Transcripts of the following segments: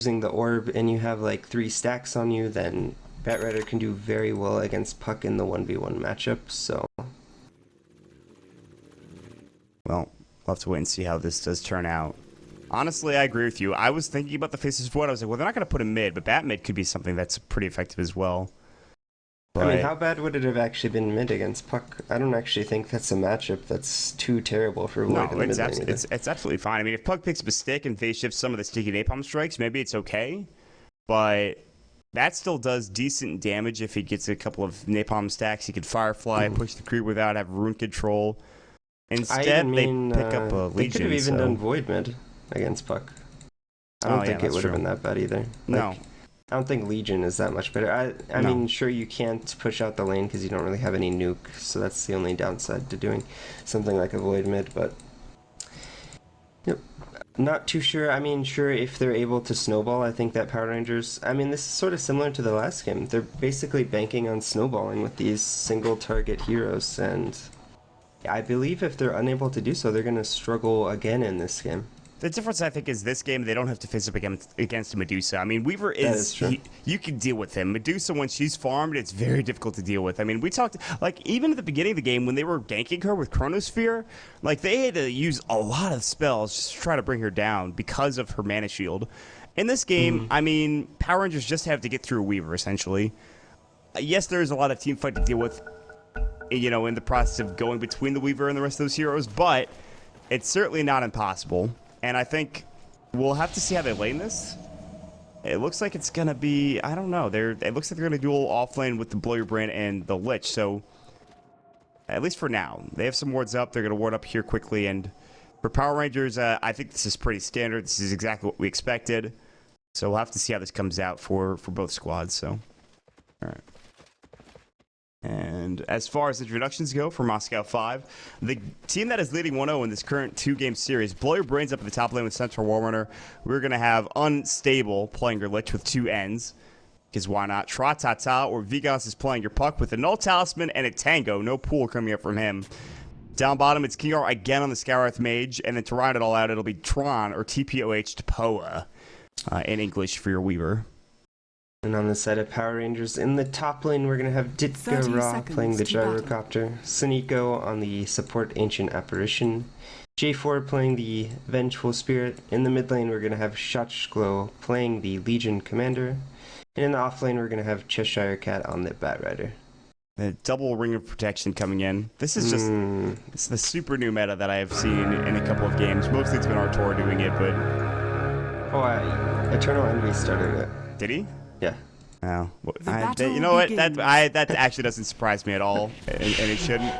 using the orb and you have like 3 stacks on you, then Batrider can do very well against Puck in the 1v1 matchup, so... Well, we'll have to wait and see how this does turn out. Honestly, I agree with you. I was thinking about the faces for what I was like, well, they're not going to put him mid, but bat mid could be something that's pretty effective as well. But... I mean, how bad would it have actually been mid against Puck? I don't actually think that's a matchup that's too terrible for Void in the mid lane. It's absolutely fine. I mean, if Puck picks up a stick and phase shifts some of the sticky napalm strikes, maybe it's okay. But that still does decent damage if he gets a couple of napalm stacks. He could Firefly, push the creep without, have rune control. Instead, they pick up a Legion. They could have even done Void mid against Puck. I don't think it would have been that bad either. No. I don't think Legion is that much better. I mean, sure, you can't push out the lane because you don't really have any nuke, so that's the only downside to doing something like a Void mid, but... Yep. Not too sure. I mean, sure, if they're able to snowball, I think that Power Rangers... I mean, this is sort of similar to the last game. They're basically banking on snowballing with these single-target heroes, and... I believe if they're unable to do so, they're going to struggle again in this game. The difference, I think, is this game, they don't have to face up against Medusa. I mean, Weaver is you can deal with him. Medusa, when she's farmed, it's very difficult to deal with. I mean, we talked, like, even at the beginning of the game, when they were ganking her with Chronosphere, like, they had to use a lot of spells just to try to bring her down because of her mana shield. In this game, I mean, Power Rangers just have to get through Weaver, essentially. Yes, there's a lot of team fight to deal with, you know, in the process of going between the Weaver and the rest of those heroes, but it's certainly not impossible. And I think we'll have to see how they lane this. It looks like it's going to be, I don't know, it looks like they're going to duel offlane with the Blow Your Brain and the Lich, so at least for now. They have some wards up, they're going to ward up here quickly, and for Power Rangers, I think this is pretty standard. This is exactly what we expected. So we'll have to see how this comes out for both squads, so. All right. And as far as introductions go for Moscow 5, the team that is leading 1-0 in this current 2-game series, Blow Your Brains up at the top lane with Centaur Warrunner. We're going to have Unstable playing your Lich with 2 Ns, because why not? Tra-Ta-Ta or Vigos is playing your Puck with a Null Talisman and a Tango. No pool coming up from him. Down bottom, it's Kingar again on the Scourath Mage, and then to round it all out, it'll be Tron or TPOH to Poa in English for your Weaver. And on the side of Power Rangers, in the top lane, we're going to have Ditka Ra playing the Gyrocopter, Suniko on the support Ancient Apparition, J4 playing the Vengeful Spirit. In the mid lane, we're going to have Shotchglow playing the Legion Commander. And in the off lane, we're going to have Cheshire Cat on the Batrider. The double Ring of Protection coming in. This is just it's the super new meta that I have seen in a couple of games. Mostly it's been Artor doing it, but... Oh, Eternal Envy started it. Did he? Yeah. Oh, well, you know what? That actually doesn't surprise me at all, and it shouldn't.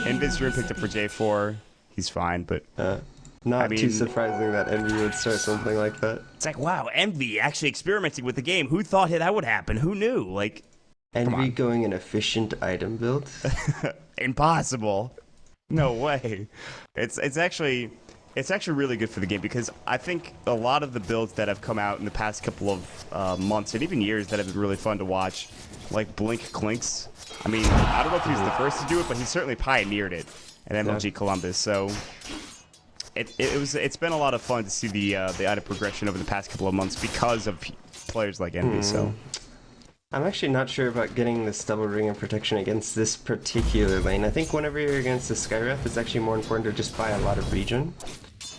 Invis picked up for J4. He's fine, but not too surprising that Envy would start something like that. It's like, wow, Envy actually experimenting with the game. Who thought that would happen? Who knew? Like, Envy going an efficient item build? Impossible. No way. It's actually really good for the game, because I think a lot of the builds that have come out in the past couple of months and even years that have been really fun to watch, like Blink Clinks. I mean, I don't know if he was the first to do it, but he certainly pioneered it at MLG Columbus. So it's been a lot of fun to see the item progression over the past couple of months because of players like Envy. So I'm actually not sure about getting this double ring of protection against this particular lane. I think whenever you're against the Skywrath, it's actually more important to just buy a lot of regen.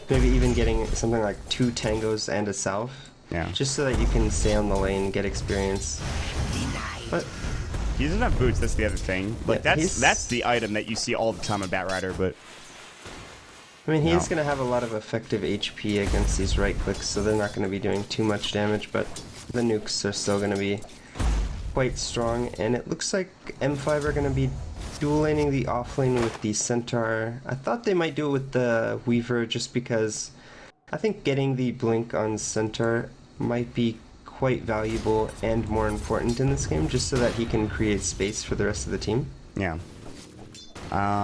Maybe even getting something like 2 Tangos and a Salve. Yeah. Just so that you can stay on the lane and get experience. But he doesn't have boots, that's the other thing. Like, yeah, that's the item that you see all the time on Batrider, but... I mean, he's going to have a lot of effective HP against these right clicks, so they're not going to be doing too much damage, but the nukes are still going to be quite strong, and it looks like M5 are going to be dual laning the offlane with the Centaur. I thought they might do it with the Weaver just because I think getting the blink on Centaur might be quite valuable and more important in this game, just so that he can create space for the rest of the team. Yeah.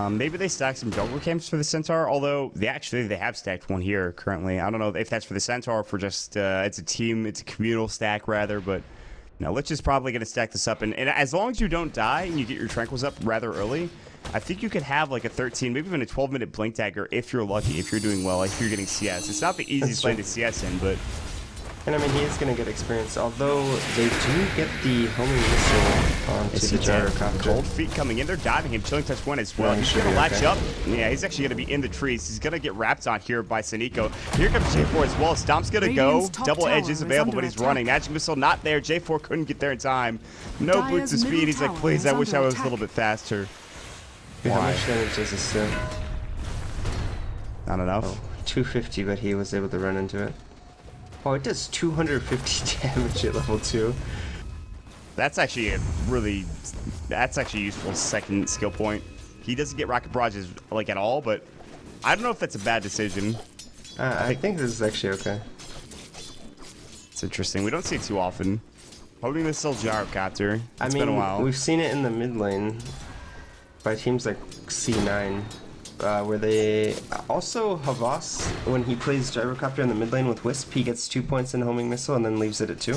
Maybe they stack some jungle camps for the Centaur, although they have stacked one here currently. I don't know if that's for the Centaur or for just it's a communal stack rather, but no, Lich is probably going to stack this up, and as long as you don't die and you get your Tranquils up rather early, I think you could have like a 13, maybe even a 12-minute Blink Dagger if you're lucky, if you're doing well, if you're getting CS. It's not the easiest lane to CS in, but And I mean, he is going to get experience, although they do get the homing missile onto the gyrocopter. Cold feet coming in, they're diving him. Chilling touch one as well. He's going to latch up. Yeah, he's actually going to be in the trees. He's going to get wrapped on here by Sneeko. Here comes J4 as well. Stomp's going to go. Double edge is available, but he's running. Magic missile not there. J4 couldn't get there in time. No boots of speed. He's like, please, I wish I was a little bit faster. How much damage does this do? Not enough. Oh, 250, but he was able to run into it. Oh, it does 250 damage at level 2. That's actually that's actually a useful second skill point. He doesn't get rocket barrages like at all, but I don't know if that's a bad decision. I think this is actually okay. It's interesting. We don't see it too often. Holding this still gyrocopter. It's been a while. We've seen it in the mid lane by teams like C9. Where they also Havas, when he plays gyrocopter in the mid lane with Wisp, he gets 2 points in homing missile and then leaves it at 2.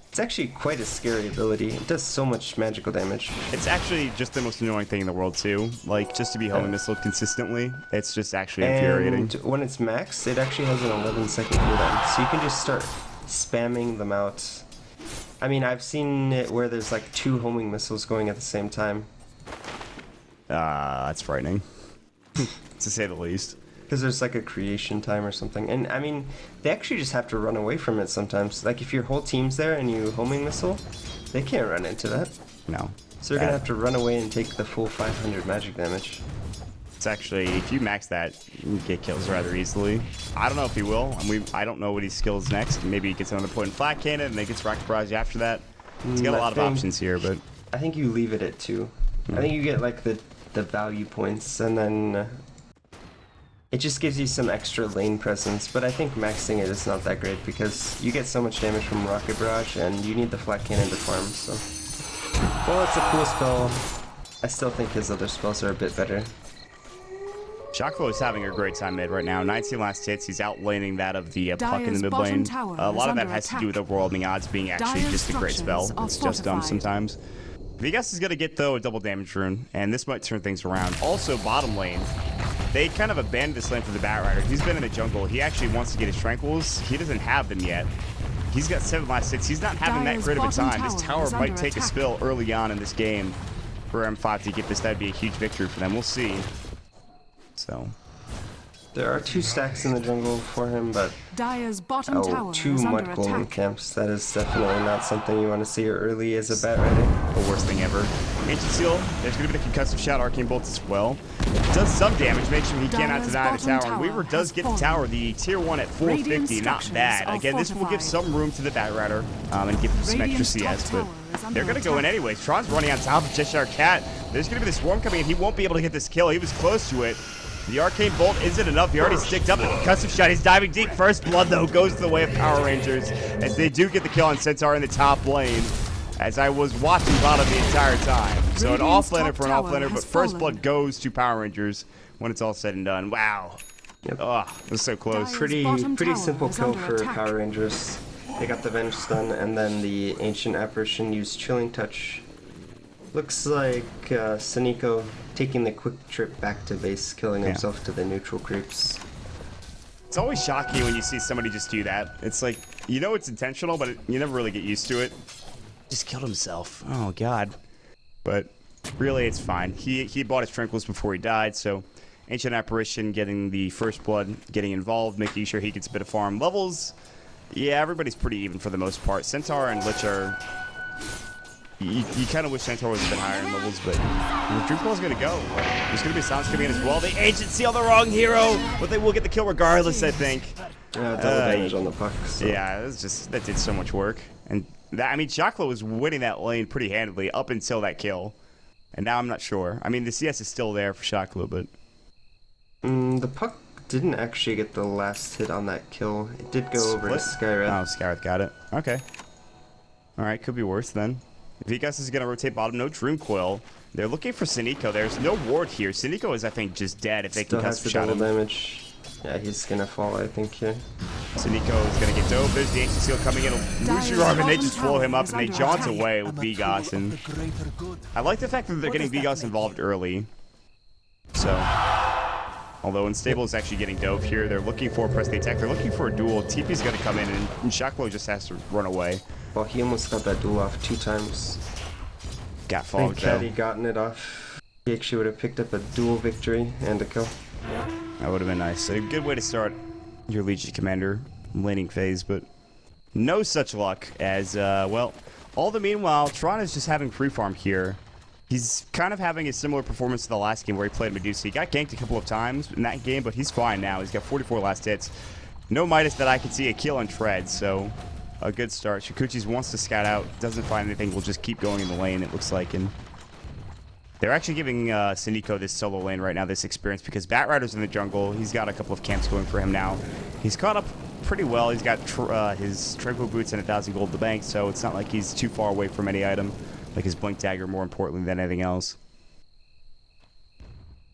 It's actually quite a scary ability. It does so much magical damage. It's actually just the most annoying thing in the world too. Like, just to be homing missile consistently, it's just actually infuriating. And when it's maxed, it actually has an 11-second cooldown, so you can just start spamming them out. I mean, I've seen it where there's like 2 homing missiles going at the same time. That's frightening, to say the least. Because there's like a creation time or something. And I mean, they actually just have to run away from it sometimes. Like if your whole team's there and you homing missile, they can't run into that. No. So they're going to have to run away and take the full 500 magic damage. It's actually, if you max that, you get kills rather easily. I don't know if he will. I don't know what he skills next. Maybe he gets another point in flat cannon and then gets rocket barrage after that. He's got a lot of options here, but... I think you leave it at 2. I think you get like the value points, and then it just gives you some extra lane presence. But I think maxing it is not that great because you get so much damage from rocket barrage, and you need the flat cannon to farm. So, well, it's a cool spell. I still think his other spells are a bit better. Shockflow is having a great time mid right now. 19 last hits. He's outlaning that of the Puck in the mid lane. A lot of that has to do with overwhelming odds being actually just a great spell. It's just dumb sometimes. Vegas is going to get, though, a double damage rune, and this might turn things around. Also, bottom lane, they kind of abandoned this lane for the Batrider. He's been in the jungle. He actually wants to get his Tranquils. He doesn't have them yet. He's got 7 last hits. He's not having that great of a time. This tower might take a spill early on in this game for M5 to get this. That'd be a huge victory for them. We'll see. So... There are 2 stacks in the jungle for him, but Dire's bottom tower 2 is under mud golem attack. camps. That is definitely not something you want to see early as a Batrider. The worst thing ever. Ancient Seal, there's going to be the concussive shot, Arcane Bolt as well. It does some damage, makes sure he cannot deny the tower. And Weaver does get the tower, the tier 1 at 450, not bad. Again, this will give some room to the Batrider and give him some extra CS, but they're going to go in anyways. Tron's running on top of Cheshire Cat. There's going to be the swarm coming in. He won't be able to get this kill. He was close to it. The Arcane Bolt isn't enough. He already sticked up the concussive shot. He's diving deep. First blood, though, goes to the way of Power Rangers as they do get the kill on Centaur in the top lane, as I was watching bottom the entire time. So an off-laner for an off-laner, but first blood goes to Power Rangers when it's all said and done. Wow. Yep. Oh, it was so close. Pretty simple kill for Power Rangers. They got the Venge stun, and then the Ancient Apparition used Chilling Touch. Looks like Sneeko taking the quick trip back to base, killing himself to the neutral creeps. It's always shocking when you see somebody just do that. It's like, you know it's intentional, but you never really get used to it. Just killed himself. Oh, God. But really, it's fine. He bought his Tranquils before he died, so Ancient Apparition getting the first blood, getting involved, making sure he gets a bit of farm. Levels, yeah, everybody's pretty even for the most part. Centaur and Lich are... You kind of wish Centaur was a bit higher in levels, but Dreamcall's going to go. There's going to be sounds coming in as well. The Ancient Seal, the wrong hero, but they will get the kill regardless, I think. Double damage on the puck. So. Yeah, that did so much work. And that, I mean, Shockflow was winning that lane pretty handily up until that kill. And now I'm not sure. I mean, the CS is still there for Shockflow, but... the puck didn't actually get the last hit on that kill. It did go over to Skywrath. Oh, Skywrath got it. Okay. Alright, could be worse then. Vegas is going to rotate bottom, no Dream Coil. They're looking for Sneeko. There's no ward here. Sneeko is, I think, just dead if they can cast the shot him. Damage. Yeah, he's going to fall, I think, here. Sneeko is going to get dove. There's the Ancient Seal coming in. Lose your arm, and they just blow him up, and they jaunt away with Vegas. And I like the fact that they're getting Vegas involved early. So, Although Unstable is actually getting dove here. They're looking for press the attack. They're looking for a duel. TP's going to come in, and Shaklo just has to run away. Well, he almost got that duel off 2 times. Got fogged, though. Had he gotten it off, he actually would have picked up a duel victory and a kill. That would have been nice. A good way to start your Legion Commander laning phase, but no such luck as, well, all the meanwhile, Tron is just having free farm here. He's kind of having a similar performance to the last game where he played Medusa. He got ganked a couple of times in that game, but he's fine now. He's got 44 last hits. No Midas that I can see a kill on Tread, so a good start. Shikuchi's wants to scout out, doesn't find anything, will just keep going in the lane, it looks like. And they're actually giving Siniko this solo lane right now, this experience, because Batrider's in the jungle. He's got a couple of camps going for him now. He's caught up pretty well. He's got his Tranquil Boots and 1,000 gold in the bank, so it's not like he's too far away from any item. Like his Blink Dagger, more importantly than anything else.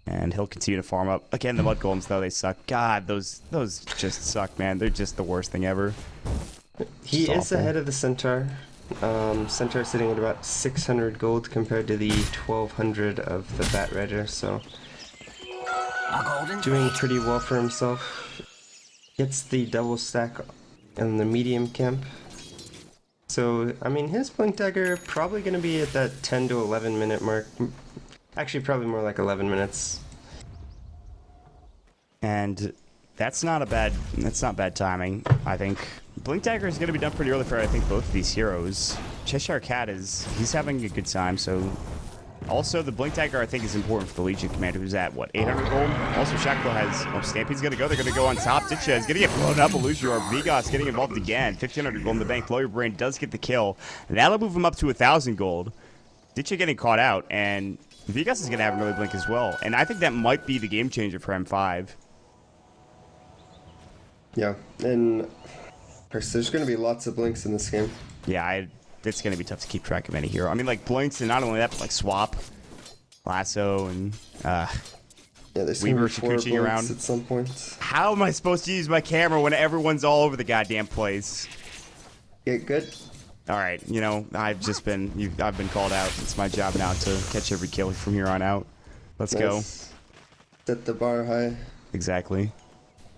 And he'll continue to farm up. Again, the Mud Golems, though, they suck. God, those just suck, man. They're just the worst thing ever. He is ahead of the Centaur. Centaur sitting at about 600 gold compared to the 1,200 of the Batrider, so doing pretty well for himself. Gets the double stack in the medium camp. So, I mean, his Blink Dagger probably going to be at that 10 to 11 minute mark. Actually, probably more like 11 minutes. And that's not bad timing, I think. Blink Dagger is going to be done pretty early for, I think, both of these heroes. Cheshire Cat he's having a good time, so... Also, the Blink Dagger, I think, is important for the Legion Commander, who's at, what, 800 gold? Also, Shaklo has... Oh, Stampede's going to go. They're going to go on top. Ditcha is going to get blown up. Illusior. Vigos getting involved again. 1,500 gold in the bank. Blow Your Brain does get the kill. That'll move him up to 1,000 gold. Ditcha getting caught out, and Vigos is going to have an early blink as well. And I think that might be the game changer for M5. Yeah, and there's going to be lots of blinks in this game. Yeah, it's going to be tough to keep track of any hero. I mean, like, blinks, and not only that, but, like, swap, lasso, and, yeah, there's Weaver Shikuchi around. At some point. How am I supposed to use my camera when everyone's all over the goddamn place? Get good. All right, you know, I've been called out. It's my job now to catch every kill from here on out. Let's go. Set the bar high. Exactly.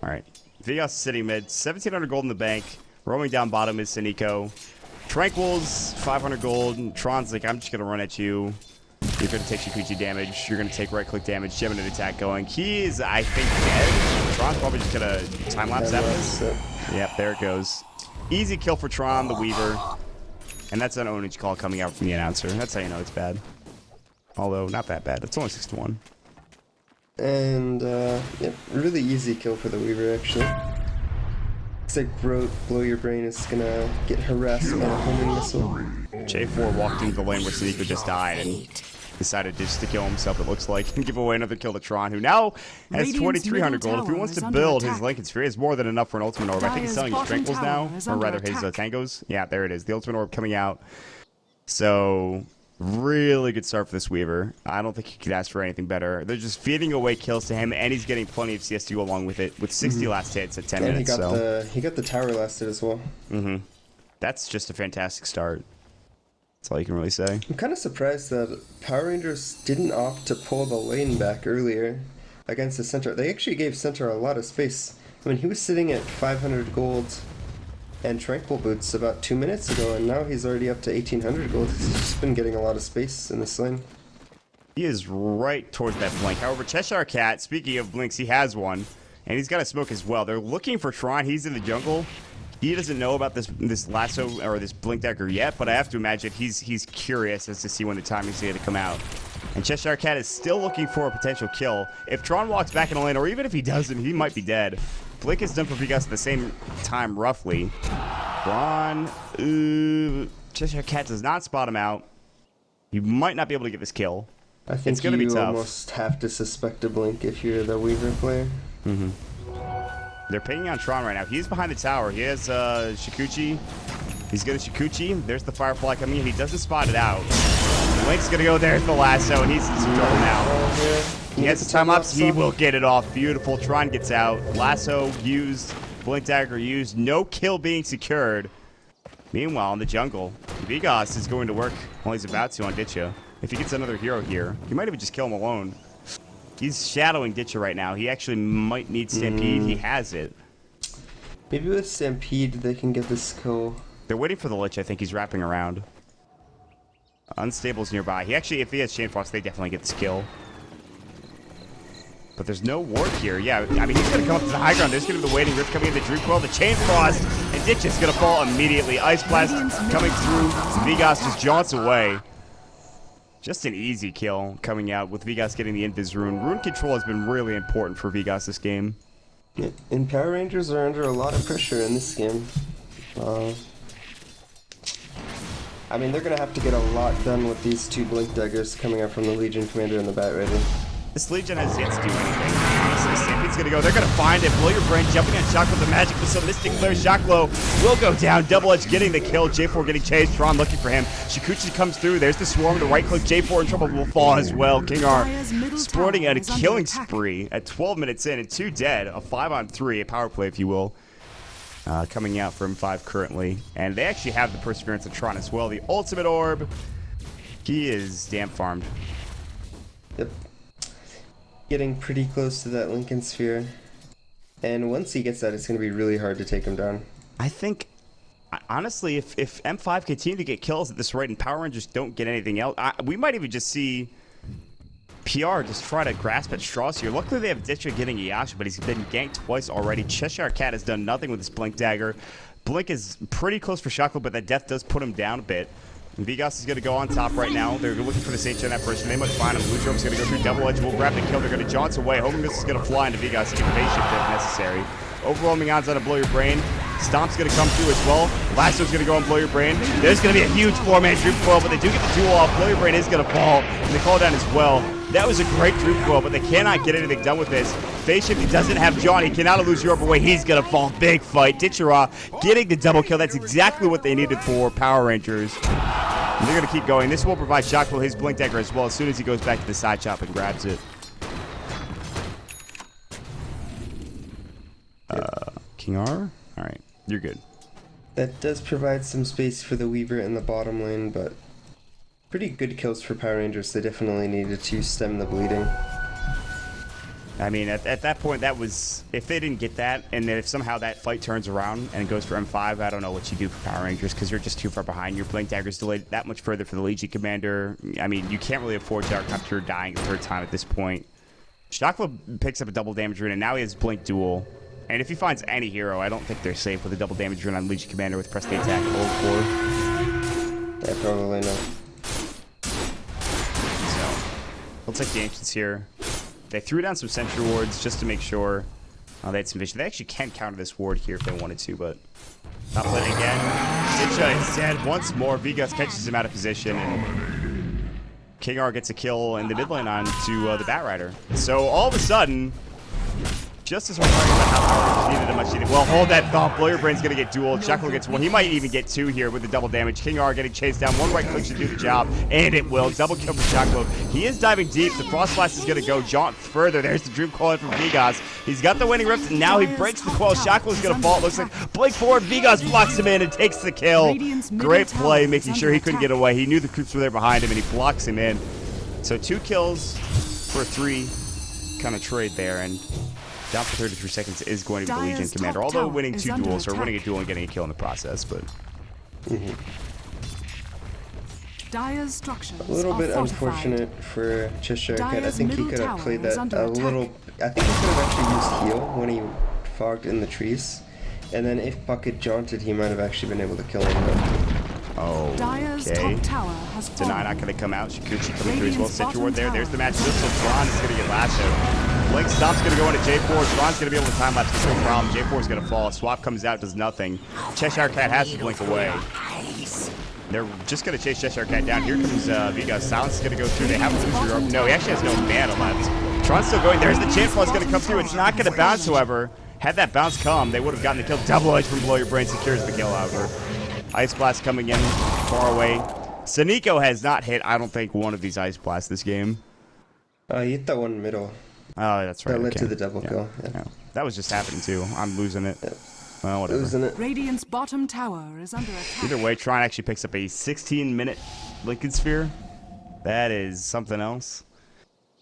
All right. Vigos sitting mid, 1,700 gold in the bank. Roaming down bottom is Siniko. Tranquil's 500 gold. Tron's like, I'm just going to run at you. You're going to take Shikuchi damage. You're going to take right-click damage. Geminate attack going. He is, I think, dead. Tron's probably just going to time-lapse that one. Yep, there it goes. Easy kill for Tron, the Weaver. And that's an ownage call coming out from the announcer. That's how you know it's bad. Although, not that bad. It's only 6-1. And, yeah, really easy kill for the Weaver, actually. Looks like Blow Your Brain is gonna get harassed by a homing missile. J4 walked into the lane where Siniko just died and decided just to kill himself, it looks like, and give away another kill to Tron, who now has 2,300 gold. If he wants to build his Lincoln Sphere, he has more than enough for an Ultimate Orb. I think he's selling his Tranquils now, or rather his Tangos. Yeah, there it is. The Ultimate Orb coming out. So, really good start for this Weaver. I don't think he could ask for anything better. They're just feeding away kills to him, and he's getting plenty of CS to go along with it, with 60 last hits at 10 minutes. He got the tower lasted as well. That's just a fantastic start. That's all you can really say. I'm kind of surprised that Power Rangers didn't opt to pull the lane back earlier against the Centaur. They actually gave Centaur a lot of space. I mean, he was sitting at 500 gold and Tranquil Boots about 2 minutes ago, and now he's already up to 1,800 gold. He's just been getting a lot of space in this lane. He is right towards that blink. However, Cheshire Cat, speaking of blinks, he has one, and he's got a smoke as well. They're looking for Tron. He's in the jungle. He doesn't know about this lasso or this Blink Dagger yet, but I have to imagine he's curious as to see when the timing's going to come out. And Cheshire Cat is still looking for a potential kill. If Tron walks back in the lane, or even if he doesn't, he might be dead. Blink is done for Vigos at the same time, roughly. Tron, Cheshire Cat does not spot him out. You might not be able to get this kill. I think it's going to be tough. You almost have to suspect a Blink if you're the Weaver player. They're pinging on Tron right now. He's behind the tower. He has Shikuchi. He's good at Shikuchi. There's the Firefly coming in. He doesn't spot it out. Blink's going to go. There's the lasso, and he's in some trouble now. He has the time-lapse. He will get it off. Beautiful. Tron gets out. Lasso used. Blink Dagger used. No kill being secured. Meanwhile, in the jungle, Vigos is going to work, well, he's about to on Ditcha. If he gets another hero here, he might even just kill him alone. He's shadowing Ditcher right now. He actually might need Stampede. He has it. Maybe with Stampede they can get this kill. They're waiting for the Lich. I think he's wrapping around. Unstable's nearby. He actually, if he has Chain Frost, they definitely get this kill. But there's no ward here. Yeah, I mean, he's going to come up to the high ground. There's going to be the Waiting Rift coming in, the Dream Coil, the Chain Frost, and Ditch is going to fall immediately. Ice Blast coming through. Vigas just jaunts away. Just an easy kill coming out with Vigas getting the Invis Rune. Rune control has been really important for Vigas this game. Yeah, and Power Rangers are under a lot of pressure in this game. I mean, they're going to have to get a lot done with these two Blink Daggers coming out from the Legion Commander and the Bat Rider. This Legion has yet to do anything. Honestly, Stampede's going to go. They're going to find it. Blow Your Brain jumping on Shock with the magic missile. Mystic Flare. Shocklow will go down. Double Edge getting the kill. J4 getting chased. Tron looking for him. Shikuchi comes through. There's the swarm to right click. J4 in trouble will fall as well. King R sporting a killing spree at 12 minutes in and 2 dead. A 5-on-3, a power play, if you will. Coming out from 5 currently. And they actually have the Perseverance of Tron as well. The Ultimate Orb. He is damp farmed. Yep. Getting pretty close to that Lincoln Sphere. And once he gets that, it's going to be really hard to take him down. I think, honestly, if M5 continue to get kills at this rate and Power Rangers don't get anything else, we might even just see PR just try to grasp at straws here. Luckily, they have Ditcher getting Iyasha, but he's been ganked twice already. Cheshire Cat has done nothing with his Blink Dagger. Blink is pretty close for Shackle, but that death does put him down a bit. And Vigas is going to go on top right now. They're looking for the Saint Gen apparition. They might find him. Blue Drone's going to go through Double Edge. Will grab the kill. They're going to jaunt away. Hoping this is going to fly into Vigas to get phase shift if necessary. Overwhelming odds on a Blow Your Brain. Stomp's going to come through as well. Lasso's going to go and Blow Your Brain. There's going to be a huge 4-man Droop Coil, but they do get the duel off. Blow Your Brain is going to fall, and they call down as well. That was a great Droop Coil, but they cannot get anything done with this. Phase shift, he doesn't have John. He cannot lose Europe away. He's going to fall. Big fight. Ditchera getting the double kill. That's exactly what they needed for Power Rangers. And they're going to keep going. This will provide Shocklow his Blink Dagger as well as soon as he goes back to the side chop and grabs it. King R? Alright, you're good. That does provide some space for the Weaver in the bottom lane, but pretty good kills for Power Rangers. They definitely needed to stem the bleeding. I mean, at that point, that was... If they didn't get that, and then if somehow that fight turns around and it goes for M5, I don't know what you do for Power Rangers, because you're just too far behind. Your Blink Dagger's delayed that much further for the Legion Commander. I mean, you can't really afford Dark after dying a 3rd time at this point. Shocklow picks up a double damage rune, and now he has Blink Duel. And if he finds any hero, I don't think they're safe with a double damage rune on Legion Commander with press the attack hold for. Yeah, probably not. So, we'll take the Ancients here. They threw down some sentry wards just to make sure they had some vision. They actually can counter this ward here if they wanted to, but not playing again. Ditcha is dead once more. Vigas catches him out of position, and King R gets a kill in the mid lane on to the Bat Rider. So all of a sudden, just as we're talking about how Power Rangers needed a much needed. Well, hold that thought. Blow Your Brain's going to get dueled. Shackle gets 1. He might even get 2 here with the double damage. King R getting chased down. 1 right click should do the job, and it will. Double kill for Shackle. He is diving deep. The Frost Blast is going to go jaunt further. There's the Dream Coil from Vigas. He's got the Winning Rift, and now he breaks the coil. Shackle is going to fall. It looks like Blake forward. Vigas blocks him in and takes the kill. Great play, making sure he couldn't get away. He knew the troops were there behind him, and he blocks him in. So 2 kills for 3 kind of trade there, and down for 33 seconds is going to be the Legion Commander, although winning 2 duels, or winning a duel and getting a kill in the process, but... Dire's structures a little bit unfortunate for Cheshire Cat. I think he could have played that a little... I think he could have actually used heal when he fogged in the trees, and then if Puck had jaunted, he might have actually been able to kill him, but... Oh, okay. Deny not going to come out. Shikuchi coming through as well. Sentry ward there. There's the match. So Tron is going to get lashed out. Blink Stop's going to go into J4. Tron's going to be able to time lapse. No problem. J4 is going to fall. Swap comes out, does nothing. Cheshire Cat has to blink away. They're just going to chase Cheshire Cat down. Here comes Vigas. Silence is going to go through. They have a loser rope. No, he actually has no mana left. Tron's still going. There's the Chain Flaw is going to come through. It's not going to bounce, however. Had that bounce come, they would have gotten the kill. Double Edge from Blow Your Brain secures the kill, however. Ice Blast coming in far away. Saniko has not hit, I don't think, one of these Ice Blasts this game. He hit that one middle. Oh, that's right. That led to the double kill. Yeah. That was just happening too. I'm losing it. Yeah. Well, whatever. Losing it. Radiant's bottom tower is under attack. Either way, Tron actually picks up a 16-minute Lincoln Sphere. That is something else.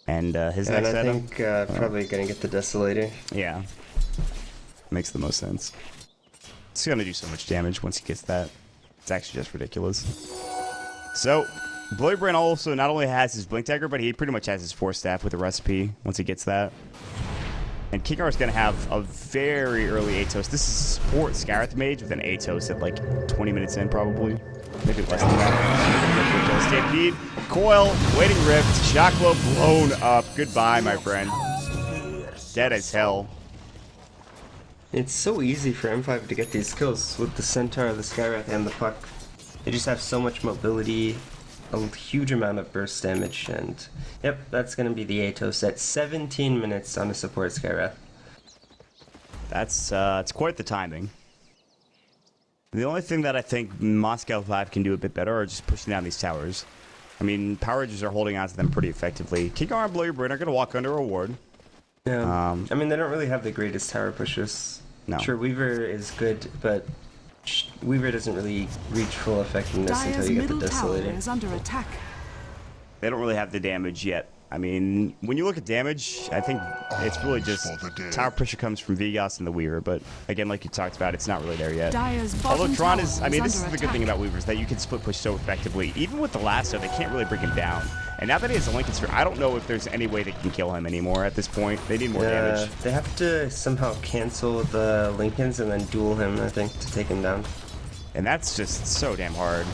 And his And next I setup. think probably gonna get the Desolator. Yeah. Makes the most sense. It's gonna do so much damage once he gets that. It's actually just ridiculous. So, Bloody Brain also not only has his Blink Dagger, but he pretty much has his Force Staff with the recipe once he gets that. And Kingar is going to have a very early Atos. This is support Scarith Mage with an Atos at like 20 minutes in, probably. Maybe less than that. Stampede, Coil, Waiting Rift, Shocklow blown up. Goodbye, my friend. Dead as hell. It's so easy for M5 to get these kills with the Centaur, the Skywrath, and the Puck. They just have so much mobility, a huge amount of burst damage, and yep, that's going to be the Atos at 17 minutes on a support Skywrath. That's it's quite the timing. The only thing that I think Moscow 5 can do a bit better are just pushing down these towers. I mean, Power Rangers are holding on to them pretty effectively. Kingar and Bloody Brain are going to walk under a ward. Yeah, I mean, they don't really have the greatest tower pushers. No. Sure, Weaver is good, but Weaver doesn't really reach full effectiveness Dyer's until you get the middle tower Desolator. is under attack. They don't really have the damage yet. I mean, when you look at damage, I think it's really just tower pressure comes from Vegas and the Weaver, but again, like you talked about, it's not really there yet. Dyer's bottom Although Tron tower is, I mean, this is under the good thing attack. about Weaver is that you can split push so effectively. Even with the lasso, they can't really bring him down. And now that he has a Lincoln Sphere, I don't know if there's any way they can kill him anymore at this point. They need more damage. They have to somehow cancel the Lincolns and then duel him, I think, to take him down. And that's just so damn hard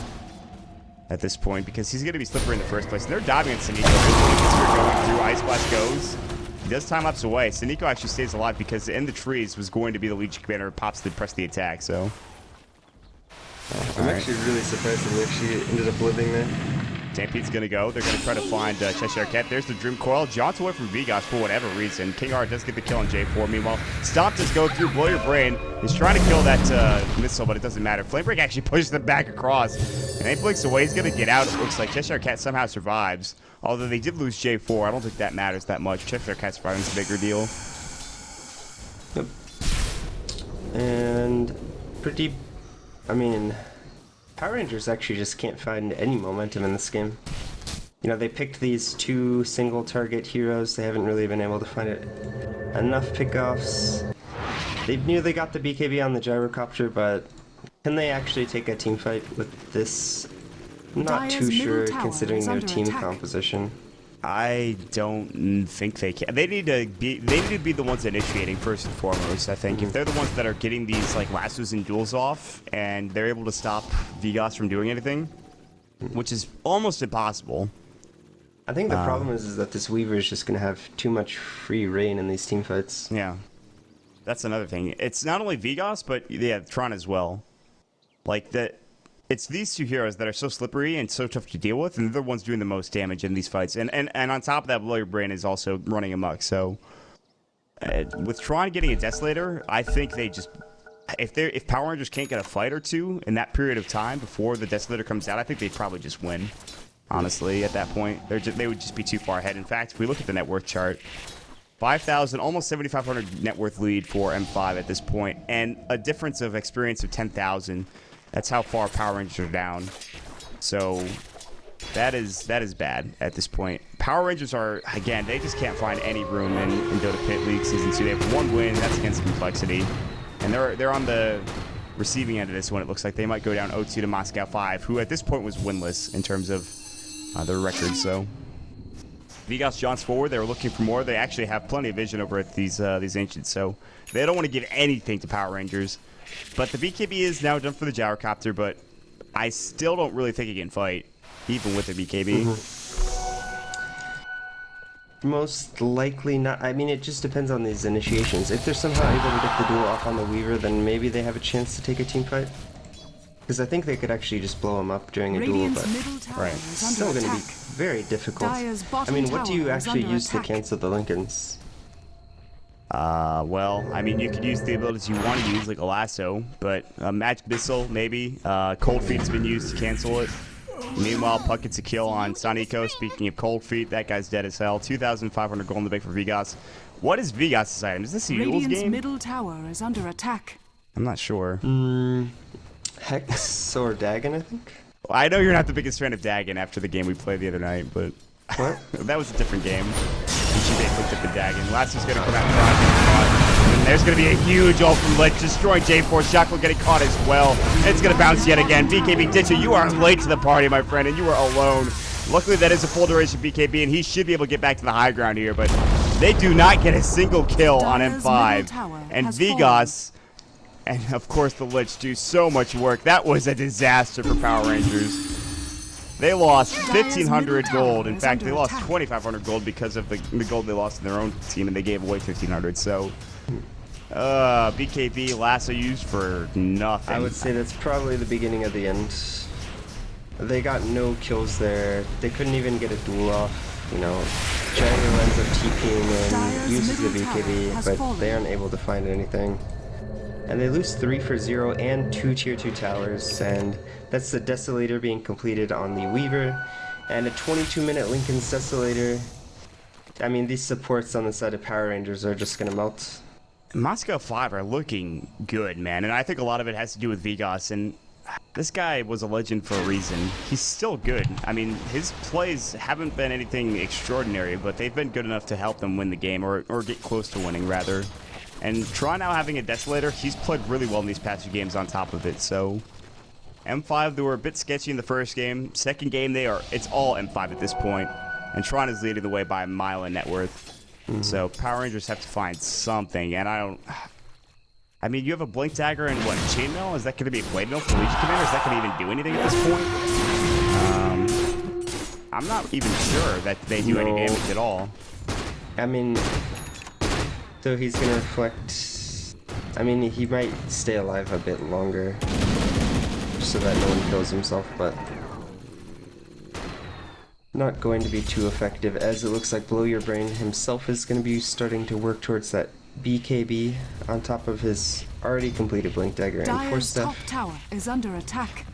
at this point because he's going to be slippery in the first place. And they're diving at Sanico. They're going through. Ice Blast goes. He does time lapse away. Sanico actually stays alive because in the trees was going to be the Legion Commander who pops to press the attack, so. I'm actually really surprised that he actually ended up living there. Stampede's going to go. They're going to try to find Cheshire Cat. There's the Dream Coil. Jaunts away from Vegas for whatever reason. King R does get the kill on J4. Meanwhile, Stomp does go through Blow Your Brain. He's trying to kill that missile, but it doesn't matter. Flamebreak actually pushes them back across. And he blinks away. He's going to get out. It looks like Cheshire Cat somehow survives. Although they did lose J4. I don't think that matters that much. Cheshire Cat surviving is a bigger deal. Yep. And pretty, I mean, Power Rangers actually just can't find any momentum in this game. You know, they picked these two single target heroes. They haven't really been able to find it enough pickoffs. They nearly got the BKB on the gyrocopter, but can they actually take a team fight with this? I'm not Dyer's too middle sure tower considering is their under team attack. I composition. don't think they can. They need to be the ones initiating first and foremost. I think if they're the ones that are getting these like lassos and duels off, and they're able to stop Vegas from doing anything, which is almost impossible. I think the problem is that this Weaver is just going to have too much free reign in these team fights. Yeah, that's another thing. It's not only Vegas, but yeah, Tron as well. Like that. It's these two heroes that are so slippery and so tough to deal with, and they're the ones doing the most damage in these fights. And on top of that, Blow Your Brain is also running amok. So with Tron getting a Desolator, I think they just if Power Rangers can't get a fight or two in that period of time before the Desolator comes out, I think they'd probably just win. Honestly, at that point, they would just be too far ahead. In fact, if we look at the net worth chart, 5,000, almost 7,500 net worth lead for M5 at this point, and a difference of experience of 10,000. That's how far Power Rangers are down. So that is bad at this point. Power Rangers are, again, they just can't find any room in Dota Pit League Season 2. They have one win, that's against Complexity. And they're on the receiving end of this one. It looks like they might go down 0-2 to Moscow 5, who at this point was winless in terms of their record. So Vegas jaunts forward. They were looking for more. They actually have plenty of vision over at these Ancients. So they don't want to give anything to Power Rangers. But the BKB is now done for the gyrocopter, but I still don't really think he can fight, even with the BKB. Most likely not. I mean, it just depends on these initiations. If they're somehow able to get the duel off on the Weaver, then maybe they have a chance to take a team fight. Because I think they could actually just blow him up during a duel, Radiant's but middle tower right. is it's under still going to be attack. very difficult. Dyer's I bottom mean, what do you tower is actually under use attack. to cancel the Lincolns? Well, I mean, you could use the abilities you want to use, like a lasso, but a Magic Missile, maybe. Cold Feet's been used to cancel it. Meanwhile, Puck gets a kill on Sonico. Speaking of Cold Feet, that guy's dead as hell. 2,500 gold in the bank for Vegas. What is Vegas' item? Is this a Yule's Radiant's game? middle tower is under attack. I'm not sure. Hex or Dagon, I think? I know you're not the biggest fan of Dagon after the game we played the other night, but What? That was a different game. She basically took the Dagon. Lasso's going to come out and try. And there's going to be a huge ult from Lich, destroying J4. Shackle getting caught as well. And it's going to bounce yet again. BKB Ditcher, you are late to the party, my friend, and you are alone. Luckily, that is a full duration BKB, and he should be able to get back to the high ground here, but they do not get a single kill on M5. And Vigos, and of course the Lich, do so much work. That was a disaster for Power Rangers. They lost 1,500 gold. In fact, they lost 2,500 gold because of the gold they lost in their own team, and they gave away 1,500. So, BKB Lasso used for nothing. I would say that's probably the beginning of the end. They got no kills there. They couldn't even get a duel off. You know, Jaguar ends up TPing and uses the BKB, but they aren't able to find anything. And they lose 3 for 0 and 2 tier 2 towers, and that's the Desolator being completed on the Weaver, and a 22-minute Lincoln's Desolator. I mean, these supports on the side of Power Rangers are just gonna melt. Moscow 5 are looking good, man, and I think a lot of it has to do with Vigos, and this guy was a legend for a reason. He's still good. I mean, his plays haven't been anything extraordinary, but they've been good enough to help them win the game, or get close to winning, rather. And Tron now having a Desolator, he's played really well in these past few games on top of it, so... M5, they were a bit sketchy in the first game. Second game, it's all M5 at this point. And Tron is leading the way by a mile in net worth. So Power Rangers have to find something, and I mean, you have a Blink Dagger and what, Chainmail? Is that going to be a Blade Mill for Legion Commander? Is that going to even do anything at this point? I'm not even sure that they do any damage at all. I mean... So he's gonna reflect. I mean, he might stay alive a bit longer, so that no one kills himself, but not going to be too effective, as it looks like Blow Your Brain himself is gonna be starting to work towards that BKB on top of his already completed Blink Dagger and Force top Stuff. tower is under attack.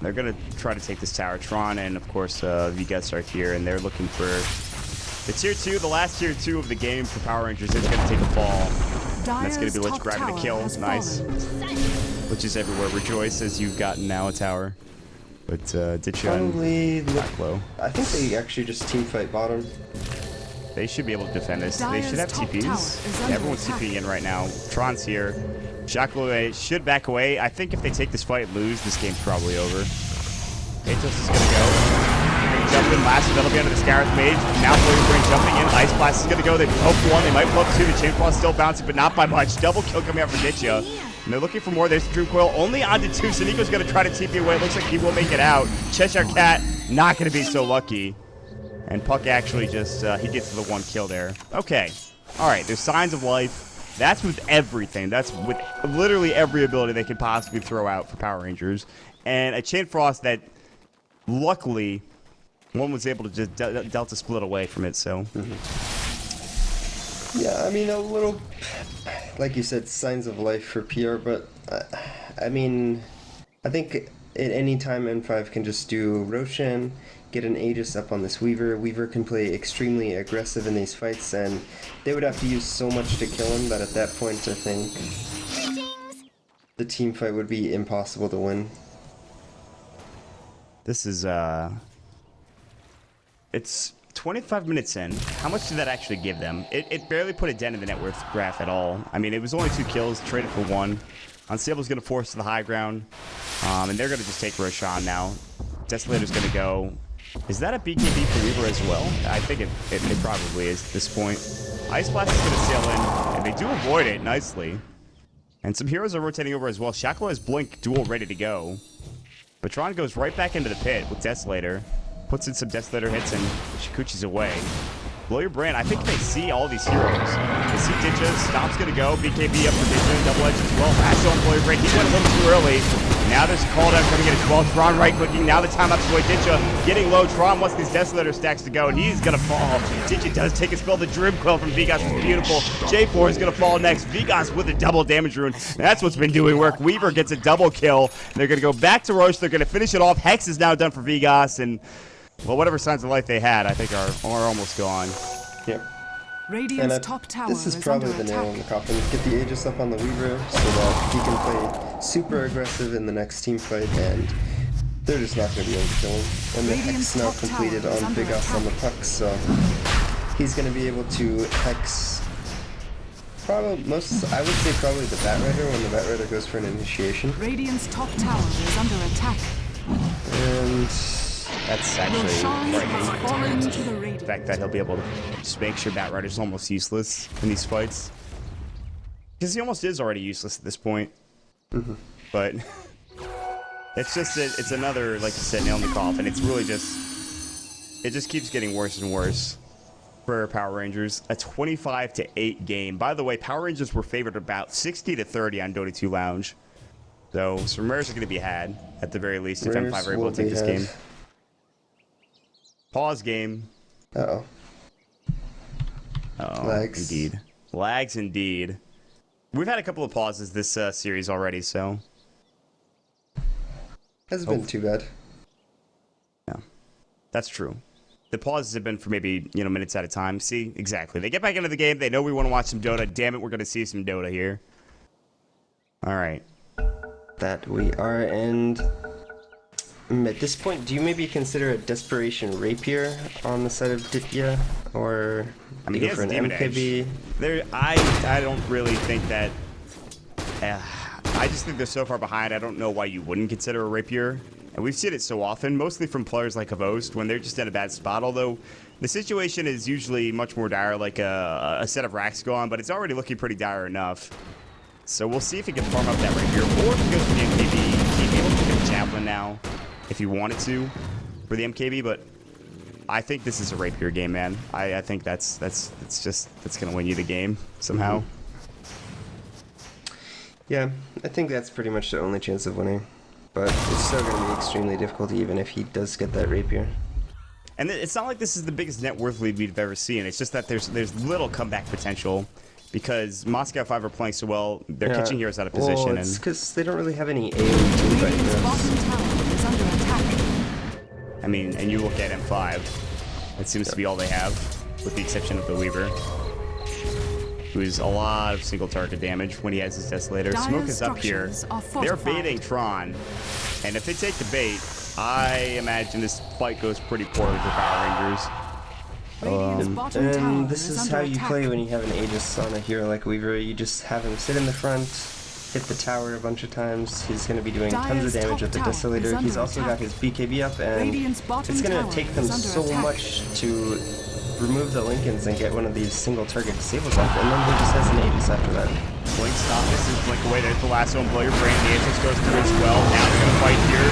They're gonna try to take this tower. Tron and of course Vigos are here, and they're looking for the tier 2, the last tier 2 of the game for Power Rangers is going to take a fall. And that's going to be Lich grabbing the kill. Nice. Lich is everywhere. Rejoice as you've gotten now a tower. But Ditcha and back low. I think they actually just teamfight bottom. They should be able to defend this. They should have TPs. Everyone's TPing in right now. Tron's here. Jacques should back away. I think if they take this fight and lose, this game's probably over. Atos is going to go. Jump in last, that'll be under the Scarab Mage. Now Blow Your Brain jumping in. Ice Blast is going to go. They hope one. They might pull up two. The Chain Claw's still bouncing, but not by much. Double kill coming out for Ditcha. And they're looking for more. There's the Dream Coil. Only onto 2. Sonico's going to try to TP away. It looks like he will make it out. Cheshire Cat not going to be so lucky. And Puck actually just, he gets to the 1 kill there. Okay. All right. There's signs of life. That's with everything. That's with literally every ability they could possibly throw out for Power Rangers. And a Chain Frost that, luckily, one was able to just Delta split away from it, so. Yeah, I mean, a little, like you said, signs of life for PR, but I mean, I think at any time M5 can just do Roshan, get an Aegis up on this Weaver. Weaver can play extremely aggressive in these fights, and they would have to use so much to kill him that at that point, I think the team fight would be impossible to win. This is, it's 25 minutes in. How much did that actually give them? It barely put a dent in the net worth graph at all. I mean, it was only 2 kills, traded for 1. Unstable's going to force to the high ground, and they're going to just take Roshan now. Desolator's going to go. Is that a BKB for Weaver as well? I think it probably is at this point. Ice Blast is going to sail in, and they do avoid it nicely. And some heroes are rotating over as well. Shackle has Blink duel ready to go. Patron goes right back into the pit with Desolator. Puts in some Desolator hits, and Shikuchi's away. Blow Your Brain, I think they see all these heroes. They see Ditcha, Stomp's gonna go, BKB up for Ditcha, double edge as well. Lasso on Blow Your Brain, he went a little too early. Now there's a call down coming in as well. Tron right clicking, now the timeout's away. Ditcha getting low. Tron wants these Desolator stacks to go, and he's gonna fall. Ditcha does take a spell. The Dream Quill from Vigos is beautiful. J4 is gonna fall next. Vigos with a double damage rune. That's what's been doing work. Weaver gets a double kill. They're gonna go back to Roche. They're gonna finish it off. Hex is now done for Vigos, and well, whatever signs of life they had, I think are almost gone. Yep. Radiant's top tower this is probably the nail in the coffin. Get the Aegis up on the Weaver so that he can play super aggressive in the next team fight and they're just not going to be able to kill him. And the Hex now completed on Big Us on the puck, so he's going to be able to Hex probably I would say probably the Bat Rider when the Bat Rider goes for an initiation. Radiant's top tower is under attack. And that's actually frightening. To the The fact that he'll be able to just make sure Bat Rider's almost useless in these fights. Because he almost is already useless at this point. But it's just it's another, like you said, nail in the coffin. It's really it just keeps getting worse and worse for Power Rangers. A 25-8 game. By the way, Power Rangers were favored about 60-30 on Dota 2 Lounge. So some rares are going to be had at the very least if M5 are able to take this game. Pause game. Uh-oh. Oh, lags. Indeed. Lags indeed. We've had a couple of pauses this series already, so. Hasn't been too bad. Yeah, that's true. The pauses have been for maybe, minutes at a time. See, exactly. They get back into the game. They know we want to watch some Dota. Damn it, we're going to see some Dota here. All right. That we are, and at this point, do you maybe consider a Desperation Rapier on the side of Ditya, or I mean, go for an MKB? I don't really think that. I just think they're so far behind. I don't know why you wouldn't consider a Rapier. And we've seen it so often, mostly from players like Avost, when they're just in a bad spot. Although the situation is usually much more dire, like a set of racks go on, but it's already looking pretty dire enough. So we'll see if he can farm up that Rapier, or if he goes for the MKB. He'd be able to get a Javelin now, if he wanted to, for the MKB. But I think this is a Rapier game, man. I think that's gonna win you the game somehow. Yeah, I think that's pretty much the only chance of winning. But it's still going to be extremely difficult even if he does get that Rapier. And it's not like this is the biggest net worth lead we've ever seen. It's just that there's little comeback potential because Moscow 5 are playing so well. Their kitchen heroes out of position. Well, it's because they don't really have any AoE right now. I mean, and you look at M5. It seems to be all they have, with the exception of the Weaver, who's a lot of single target damage when he has his Desolator. Smoke is up here. They're baiting Tron, and if they take the bait, I imagine this fight goes pretty poorly for Power Rangers. And this is how you play when you have an Aegis on a hero like Weaver. You just have him sit in the front, hit the tower a bunch of times. He's going to be doing tons of damage with the Desolator. He's also got his BKB up, and it's going to take them so much to remove the Lincolns and get one of these single target disables up, and then he just has an Aegis after that. Blink stop, this is Blink away. There's the last one. Blow your brain. The Aegis goes through as well. Now they're going to fight here.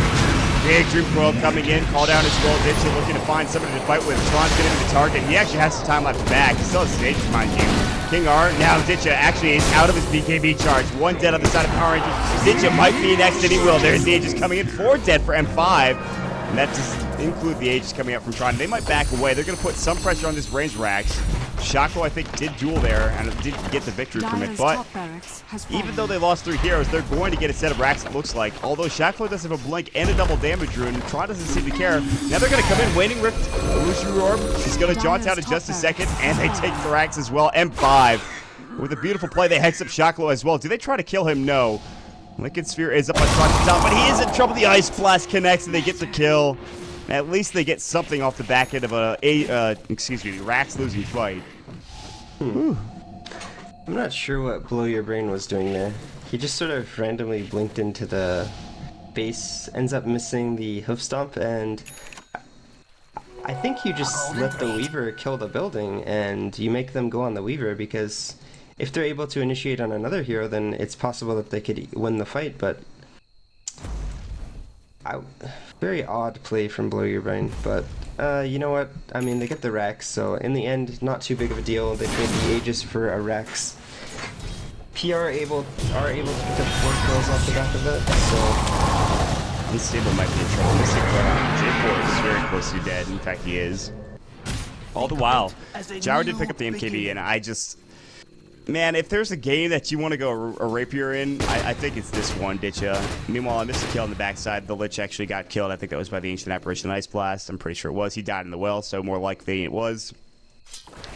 Big Dream Coil coming in. Call down his Gold Ditcha looking to find somebody to fight with. Tron's getting to the target. He actually has some time left back. He still has his Aegis, mind you. King R, now Ditcha actually is out of his BKB charge. One dead on the side of Power Rangers. Ditcha might be next, and he will. There's the Aegis coming in. 4 dead for M5. And that does include the Aegis coming up from Tron. They might back away. They're going to put some pressure on this range racks. Shaco, I think, did duel there and did get the victory from it. But even though they lost 3 heroes, they're going to get a set of racks, it looks like. Although Shaco does have a blink and a double damage rune, Tron doesn't seem to care. Now they're going to come in. Waning Rift, Illusion Orb. He's going to jaunt out in just a second, and they take the racks as well. M5 with a beautiful play. They hex up Shaco as well. Do they try to kill him? No. Lincoln Sphere is up on Tron's top, but he is in trouble. The Ice Blast connects, and they get the kill. At least they get something off the back end of Rax losing fight. I'm not sure what Blow Your Brain was doing there. He just sort of randomly blinked into the base, ends up missing the hoof stomp, and I think you just let the Weaver kill the building and you make them go on the Weaver, because if they're able to initiate on another hero, then it's possible that they could win the fight. But very odd play from Blow Your Brain, but you know what? I mean, they get the Rax, so in the end, not too big of a deal. They trade the Aegis for a Rax. PR are able to pick up 4 kills off the back of it, so Unstable might be in trouble. J4 is very close to dead. In fact, he is. All the while, Jowr did pick up the MKB, and I just... Man, if there's a game that you want to go a Rapier in, I think it's this one, Ditcha. Meanwhile, I missed a kill on the backside. The Lich actually got killed. I think that was by the Ancient Apparition Ice Blast. I'm pretty sure it was. He died in the well, so more likely it was.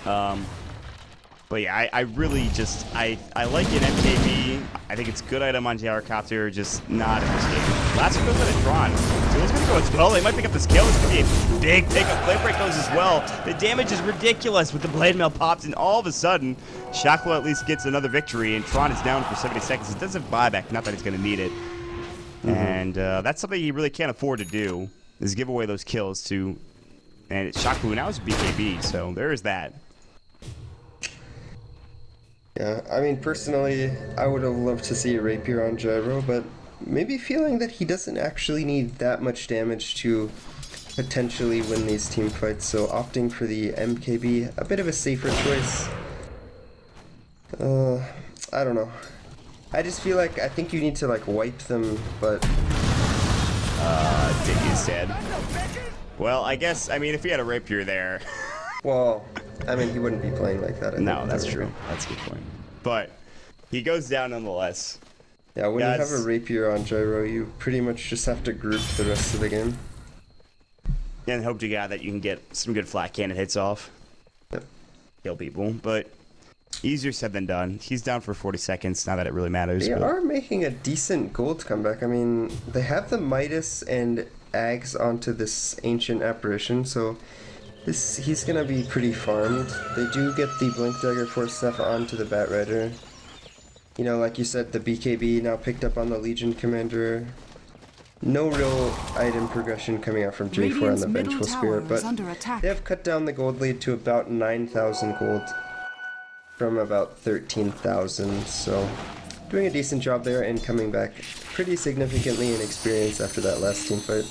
But yeah, I really just... I like an MKB. I think it's a good item on Gyrocopter, just not in this game. Last one goes at a Tron. So it's going to to go as well. They might pick up this kill. This could be a big pickup. Flame Break goes as well. The damage is ridiculous with the Blade Mail pops, and all of a sudden, Shacklo at least gets another victory, and Tron is down for 70 seconds. It does have buyback, not that he's going to need it. And that's something he really can't afford to do, is give away those kills to... And Shacklo now is BKB, so there is that. Yeah, I mean, personally, I would have loved to see a Rapier on Gyro, but maybe feeling that he doesn't actually need that much damage to potentially win these team fights, so opting for the MKB, a bit of a safer choice. I don't know. I just feel like, I think you need to, like, wipe them, but... Diggy's dead. Well, I guess, I mean, if he had a Rapier there... Well, I mean, he wouldn't be playing like that. No, that's true. That's a good point. But he goes down nonetheless. Yeah, when you have a Rapier on Gyro, you pretty much just have to group the rest of the game. And hope to God that you can get some good flat cannon hits off. Yep. Kill people, but easier said than done. He's down for 40 seconds, now that it really matters. They are making a decent gold comeback. I mean, they have the Midas and Ags onto this Ancient Apparition, so... he's gonna be pretty farmed. They do get the Blink Dagger Force stuff onto the Bat Rider. You know, like you said, the BKB now picked up on the Legion Commander. No real item progression coming out from J4 on the Vengeful Spirit, but they have cut down the gold lead to about 9,000 gold from about 13,000, so doing a decent job there and coming back pretty significantly in experience after that last team fight.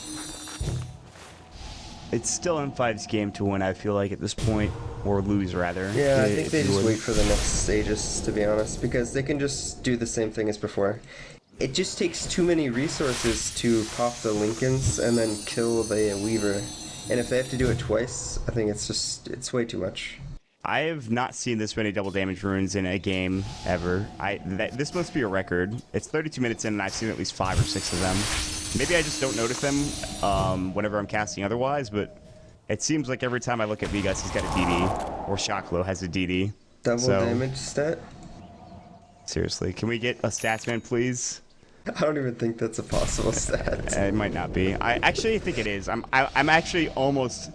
It's still M5's game to win, I feel like, at this point. Or lose, rather. Yeah, I think they just wait for the next stages, to be honest, because they can just do the same thing as before. It just takes too many resources to pop the Lincolns and then kill the Weaver. And if they have to do it twice, I think it's way too much. I have not seen this many double damage runes in a game ever. This must be a record. It's 32 minutes in, and I've seen at least 5 or 6 of them. Maybe I just don't notice them whenever I'm casting otherwise, but it seems like every time I look at Vegas, he's got a DD, or Shacklo has a DD. Double damage stat? Seriously, can we get a stats man, please? I don't even think that's a possible stat. It might not be. I actually think it is. I'm actually almost...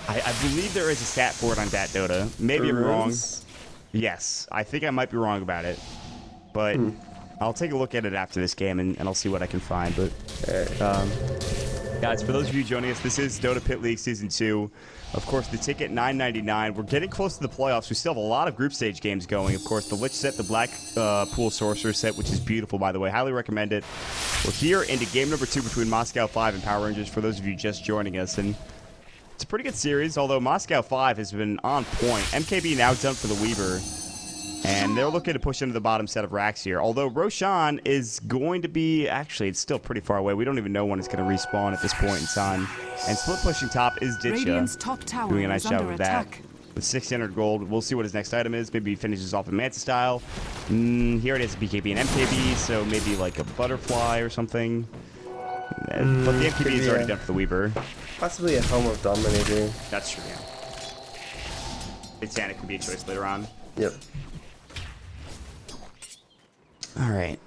I believe there is a stat for it on Dat Dota. Maybe I'm wrong. Yes, I think I might be wrong about it. But I'll take a look at it after this game, and I'll see what I can find. But guys, for those of you joining us, this is Dota Pit League Season 2. Of course, the ticket $9.99. We're getting close to the playoffs. We still have a lot of group stage games going. Of course, the Lich set, the Black Pool Sorcerer set, which is beautiful, by the way. Highly recommend it. We're here into game number 2 between Moscow 5 and Power Rangers, for those of you just joining us. And it's a pretty good series, although Moscow 5 has been on point. MKB now done for the Weaver, and they're looking to push into the bottom set of racks here. Although Roshan is going to be... Actually, it's still pretty far away. We don't even know when it's going to respawn at this point in time. And split pushing top is Ditcha, doing a nice job with that. With 600 gold, we'll see what his next item is. Maybe he finishes off in Manta style. He already has a BKB and MKB, so maybe like a Butterfly or something. But the MKB is already done for the Weaver. Possibly a Helm of Dominator. That's true, yeah. Titanic could be a choice later on. Yep. Alright.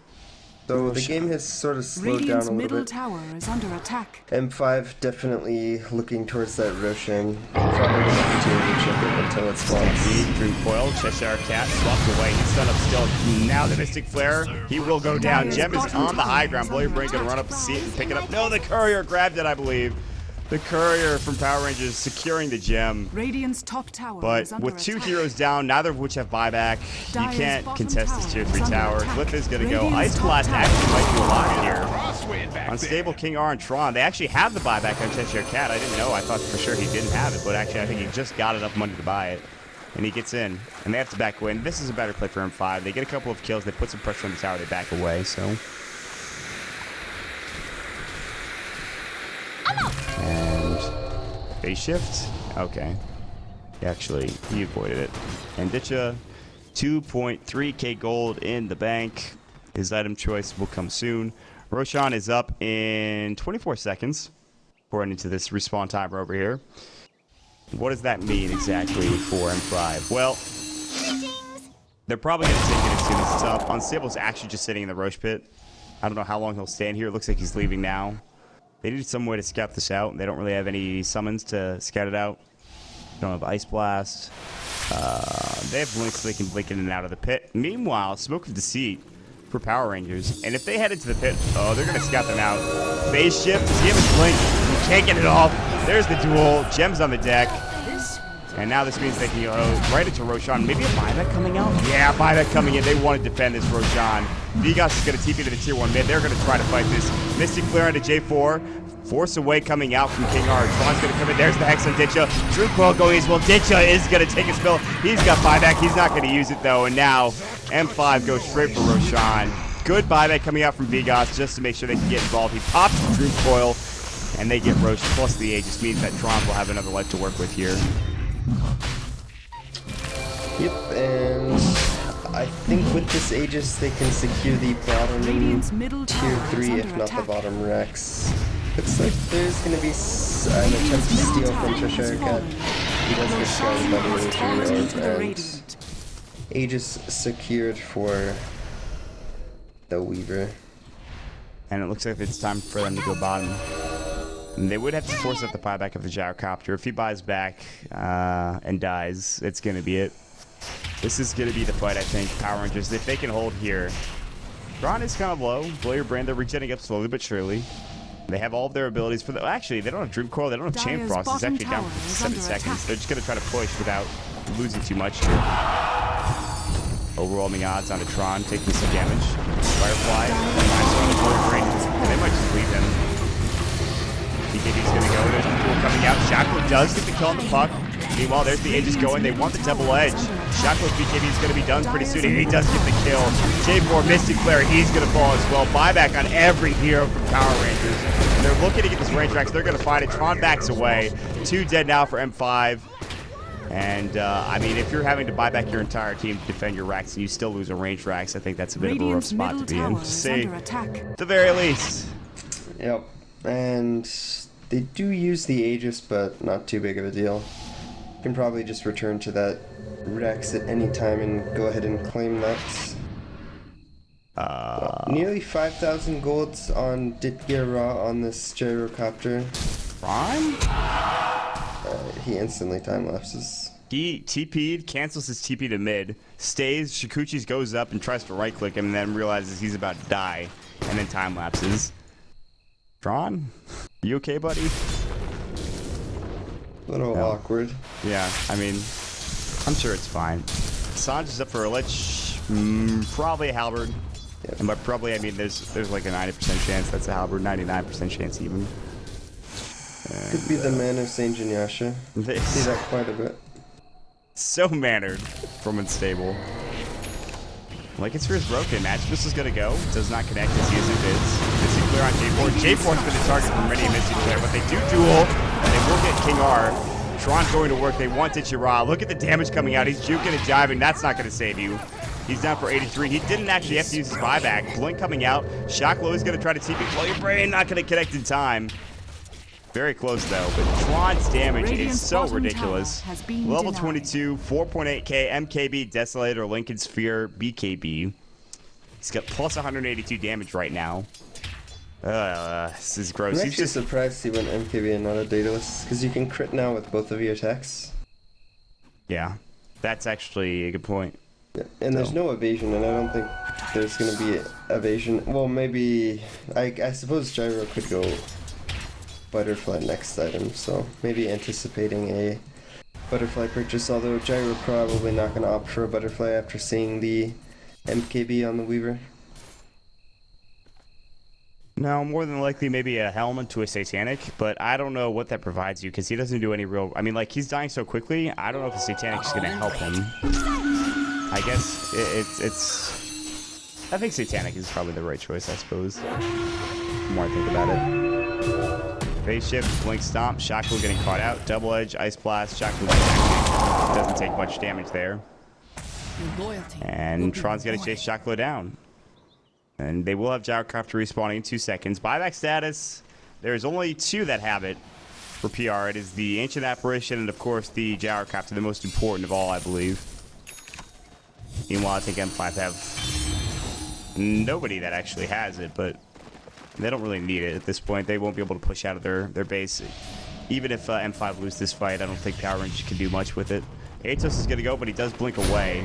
So the game has sort of slowed down a little middle bit. tower is under attack. M5 definitely looking towards that Roshan. Probably an opportunity to check it until it spawns. Dream Coil, Cheshire Cat, swapped away. He's stunned up still. Now the Mystic Flare. He will go down. Gem is on the high ground. Blade Brain gonna run up to see it and pick it up. No, the Courier grabbed it, I believe. The Courier from Power Rangers securing the gem. Radiant's top tower But with 2 heroes down, neither of which have buyback, you can't contest this tier 3 tower. Cliff is going to go. Ice Blast actually might do a lot here. Unstable King R and Tron. They actually have the buyback on Cheshire Cat. I didn't know. I thought for sure he didn't have it. But actually, I think he just got enough money to buy it. And he gets in. And they have to back away. And this is a better play for M5. They get a couple of kills. They put some pressure on the tower. They back away. So... And... Phase shift? Okay. Actually, he avoided it. And Ditcha, 2.3k gold in the bank. His item choice will come soon. Roshan is up in 24 seconds. According to this respawn timer over here. What does that mean exactly for M5? Well, they're probably going to take it as soon as it's up. Unstable's actually just sitting in the Roche pit. I don't know how long he'll stand here. It looks like he's leaving now. They need some way to scout this out. They don't really have any summons to scout it out. They don't have Ice Blast. They have Blink so they can blink in and out of the pit. Meanwhile, Smoke of Deceit for Power Rangers. And if they head into the pit, oh, they're going to scout them out. Phase shift. Does he have his blink? He can't get it off. There's the duel. Gems on the deck. And now this means they can go right into Roshan. Maybe a buyback coming out? Yeah, buyback coming in. They want to defend this Roshan. Vegas is going to TP to the tier 1 mid. They're going to try to fight this. Mystic Flare into J4. Force Away coming out from King R. Tron's going to come in. There's the Hex on Ditcha. Drew Coil going as well. Ditcha is going to take his spill. He's got buyback. He's not going to use it, though. And now M5 goes straight for Roshan. Good buyback coming out from Vegas just to make sure they can get involved. He pops the Drew Coil, and they get Rosh. Plus the Aegis means that Tron will have another life to work with here. Yep, and I think with this Aegis they can secure the bottom tier 3, if not the bottom Rex. Looks like there's going to be an attempt to steal from Cheshire Cat. He does get shot by the military and Aegis secured for the Weaver. And it looks like it's time for them to go bottom. And they would have to force out the buyback of the gyrocopter. If he buys back and dies, it's going to be it. This is going to be the fight, I think. Power Rangers, if they can hold here. Ron is kind of low. Blow your brand, they're regenerating up slowly but surely. They have all of their abilities for the. Actually, they don't have Dream Coil, they don't have Chain Frost. It's actually down for 7 seconds. They're just going to try to push without losing too much here. Overwhelming odds on Tron taking some damage. Firefly, and they might just leave him. BKB's going to go. There's the duel coming out. Shackle does get the kill on the puck. Meanwhile, there's the Aegis going. They want the double edge. Shackle's BKB is going to be done pretty soon, and he does get the kill. J4 Mystic Flare, he's going to fall as well. Buyback on every hero from Power Rangers. And they're looking to get this range tracks. They're going to find it. Tron backs away. 2 dead now for M5. And, I mean, if you're having to buy back your entire team to defend your racks and you still lose a range racks, I think that's a bit of a rough spot to be in, to say the very least. Yep, and they do use the Aegis, but not too big of a deal. You can probably just return to that Rex at any time and go ahead and claim that. Nearly 5,000 golds on Ditgear Raw on this gyrocopter. Prime? He instantly time lapses. He TP'd, cancels his TP to mid, stays, Shikuchi's goes up and tries to right click him and then realizes he's about to die, and then time lapses. Tron? You okay, buddy? A little awkward. Yeah, I mean, I'm sure it's fine. Sanj is up for a lich, probably a halberd. Yep. And by probably, I mean there's like a 90% chance that's a halberd, 99% chance even. Could be the man of Saint Jinyasha. See that quite a bit. So mannered from unstable. Like it's first broken. Matchbus is gonna go. Does not connect as he is in bids. Mystic Flare on J4. J4's been the target for many Mystic Flare, but they do duel, and they will get King R. Tron's going to work. They want Ichira. Look at the damage coming out. He's juking and jiving. That's not gonna save you. He's down for 83. He didn't actually have to use his buyback. Blink coming out. Shocklow is gonna try to TP. Blow your brain. Not gonna connect in time. Very close though, but Tron's damage is so ridiculous. Level 22, 4.8k, MKB, Desolator, Lincoln Sphere, BKB. He's got plus 182 damage right now. This is gross. I'm actually surprised he went MKB and not a Daedalus, because you can crit now with both of your attacks. Yeah, that's actually a good point. Yeah, and there's no evasion, and I don't think there's going to be evasion. Well, maybe, I suppose Gyro could go Butterfly next item, so maybe anticipating a Butterfly purchase, although Gyro probably not going to opt for a Butterfly after seeing the MKB on the Weaver. No, more than likely maybe a Helmet to a Satanic, but I don't know what that provides you because he doesn't do any real. I mean, like, he's dying so quickly, I don't know if the Satanic is going to help him. I guess it's. I think Satanic is probably the right choice, I suppose. The more I think about it. Phase shift, Blink Stomp, Shackle getting caught out, Double Edge, Ice Blast, Shackle doesn't take much damage there. And Tron's going to chase Shackle down. And they will have Gyrocopter respawning in 2 seconds. Buyback status, there's only 2 that have it for PR. It is the Ancient Apparition and, of course, the Gyrocopter, the most important of all, I believe. Meanwhile, I think M5 have nobody that actually has it, but They don't really need it at this point. They won't be able to push out of their base. Even if M5 lose this fight, I don't think Power Rangers can do much with it. Atos is going to go, but he does blink away.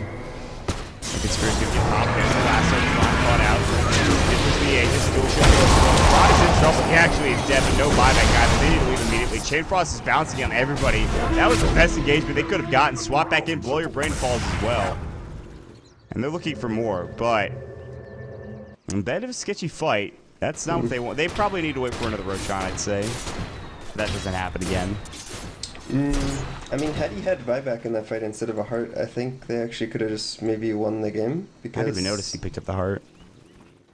Conspiracy going to get popped there. The last one caught out. This the Aegis. Dual shot. Rod is in trouble. He actually is dead, but no buyback, guys. They need to leave immediately. Chain Frost is bouncing on everybody. That was the best engagement they could have gotten. Swap back in. Blow your brain falls as well. And they're looking for more, but a bit of a sketchy fight. That's not what they want. They probably need to wait for another Roshan, I'd say. That doesn't happen again. I mean, had he had buyback in that fight instead of a heart, I think they actually could have just maybe won the game. Because I didn't even notice he picked up the heart.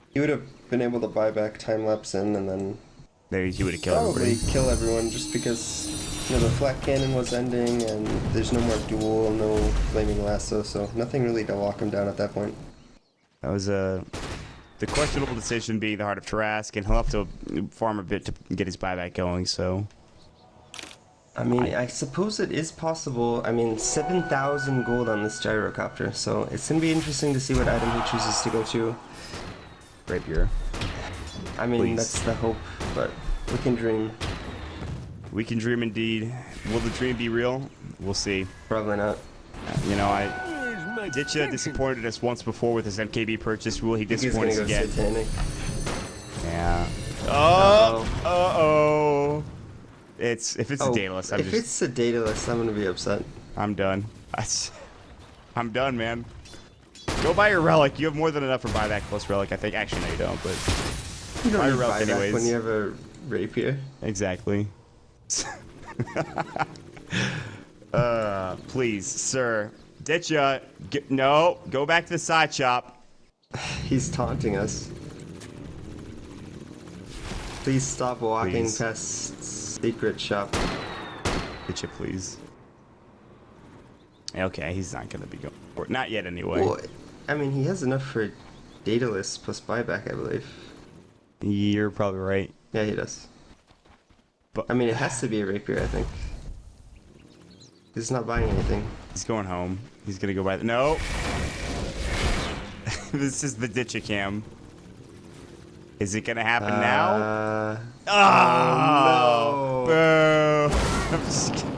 He would have been able to buy back time lapse in, and then maybe he would have killed probably everybody. Kill everyone, just because the flat cannon was ending, and there's no more duel, no flaming lasso, so nothing really to lock him down at that point. That was the questionable decision being the Heart of Tarask, and he'll have to farm a bit to get his buyback going, so... I mean, I suppose it is possible. I mean, 7,000 gold on this gyrocopter, so it's going to be interesting to see what item he chooses to go to. Rapier. I mean, Please. That's the hope, but we can dream. We can dream indeed. Will the dream be real? We'll see. Probably not. You know, Ditcha disappointed us once before with his MKB purchase. Will he disappoint us again? Satanic. Yeah. Uh-oh. If it's a Daedalus, if it's a Daedalus, I'm gonna be upset. I'm done. I'm done, man. Go buy your relic. You have more than enough for buyback plus relic, I think. Actually, no, you don't, but You don't buy your need relic buyback anyways. when you have a rapier. Exactly. Please, sir. Ditcha. No, go back to the side shop. He's taunting us. Please stop walking Please. past secret shop. Ditcha, please. Okay, he's not gonna be going for it. Not yet, anyway. Well, I mean, he has enough for Daedalus plus buyback, I believe. You're probably right. Yeah, he does. But I mean, it has to be a rapier, I think. He's not buying anything. he's going home. He's gonna go buy the... No! This is the Ditcha cam. Is it gonna happen now? Oh, no! Boo! I'm just kidding.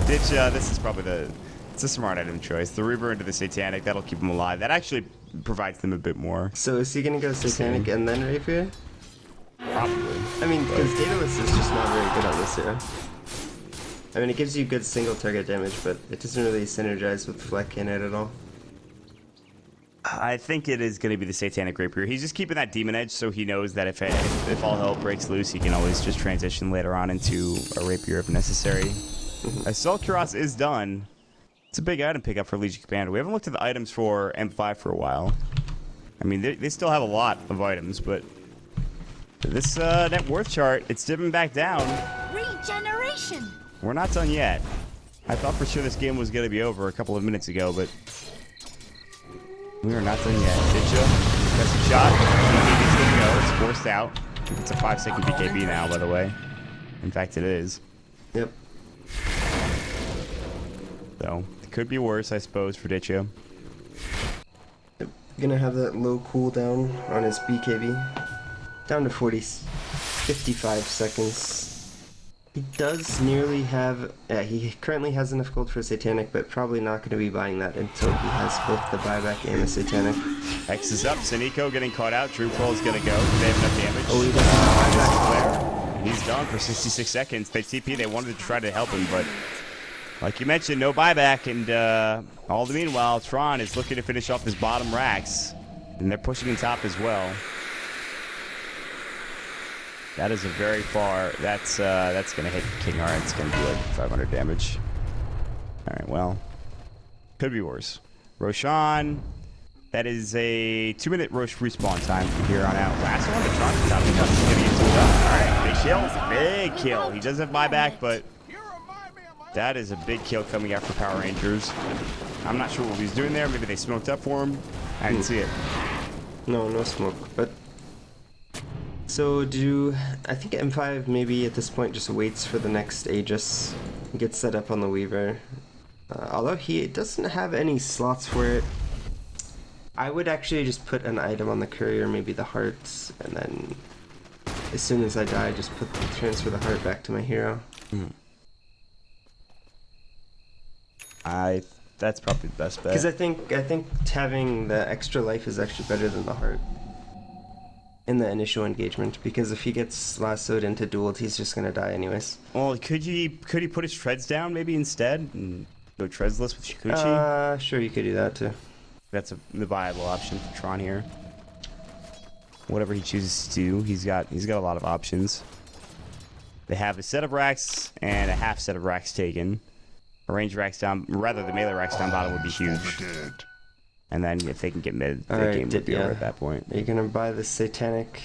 Ditcha, this is probably it's a smart item choice. The Reaver into the Satanic, that'll keep him alive. That actually provides them a bit more. So is he gonna go Satanic and then rapier? Probably. I mean, because Daedalus is just not very good on this hero. I mean, it gives you good single target damage, but it doesn't really synergize with Flat Cannon at all. I think it is going to be the Satanic Rapier. He's just keeping that Demon Edge so he knows that if all hell breaks loose, he can always just transition later on into a Rapier if necessary. Assault Cuirass is done. It's a big item pickup for Legion Commander. We haven't looked at the items for M5 for a while. I mean, they still have a lot of items, but this net worth chart, it's dipping back down. Regeneration. We're not done yet. I thought for sure this game was going to be over a couple of minutes ago, but we are not done yet. Ditcha, that's a shot. BKB's going to go. It's forced out. It's a 5-second BKB now, by the way. In fact, it is. Yep. So, it could be worse, I suppose, for Ditcha. Gonna have that low cooldown on his BKB. Down to 55 seconds. He does nearly have... Yeah, he currently has enough gold for Satanic, but probably not going to be buying that until he has both the buyback and the Satanic. X is up. Saniko getting caught out. Drew Pearl's going to go. They have enough damage. Oh, he doesn't have buyback. Flare. He's done for 66 seconds. They TP. They wanted to try to help him, but like you mentioned, no buyback. And all the meanwhile, Tron is looking to finish off his bottom racks. And they're pushing in top as well. That is a very far. That's gonna hit King Heart. It's gonna be like 500 damage. All right, well, could be worse. Roshan, that is a 2-minute Rosh respawn time from here on out. Last one, the Tron top. He's gonna get some done. All right, big kill, big kill. He doesn't have buyback, but that is a big kill coming out for Power Rangers. I'm not sure what he was doing there. Maybe they smoked up for him. I didn't see it. No smoke, but... So I think M5 maybe at this point just waits for the next Aegis, gets set up on the Weaver. Although he doesn't have any slots for it, I would actually just put an item on the Courier, maybe the Hearts, and then as soon as I die, just transfer the heart back to my hero. That's probably the best bet. Because I think having the extra life is actually better than the heart in the initial engagement. Because if he gets lassoed into dueled, he's just gonna die anyways. Well, could he put his treads down maybe instead and go treadless with Shikuchi? Sure, you could do that too. That's the viable option for Tron here. Whatever he chooses to do, he's got a lot of options. They have a set of racks and a half set of racks taken. A range racks down, rather the melee racks down bottom would be huge. And then if they can get mid, the game would be over at that point. Are you gonna buy the Satanic?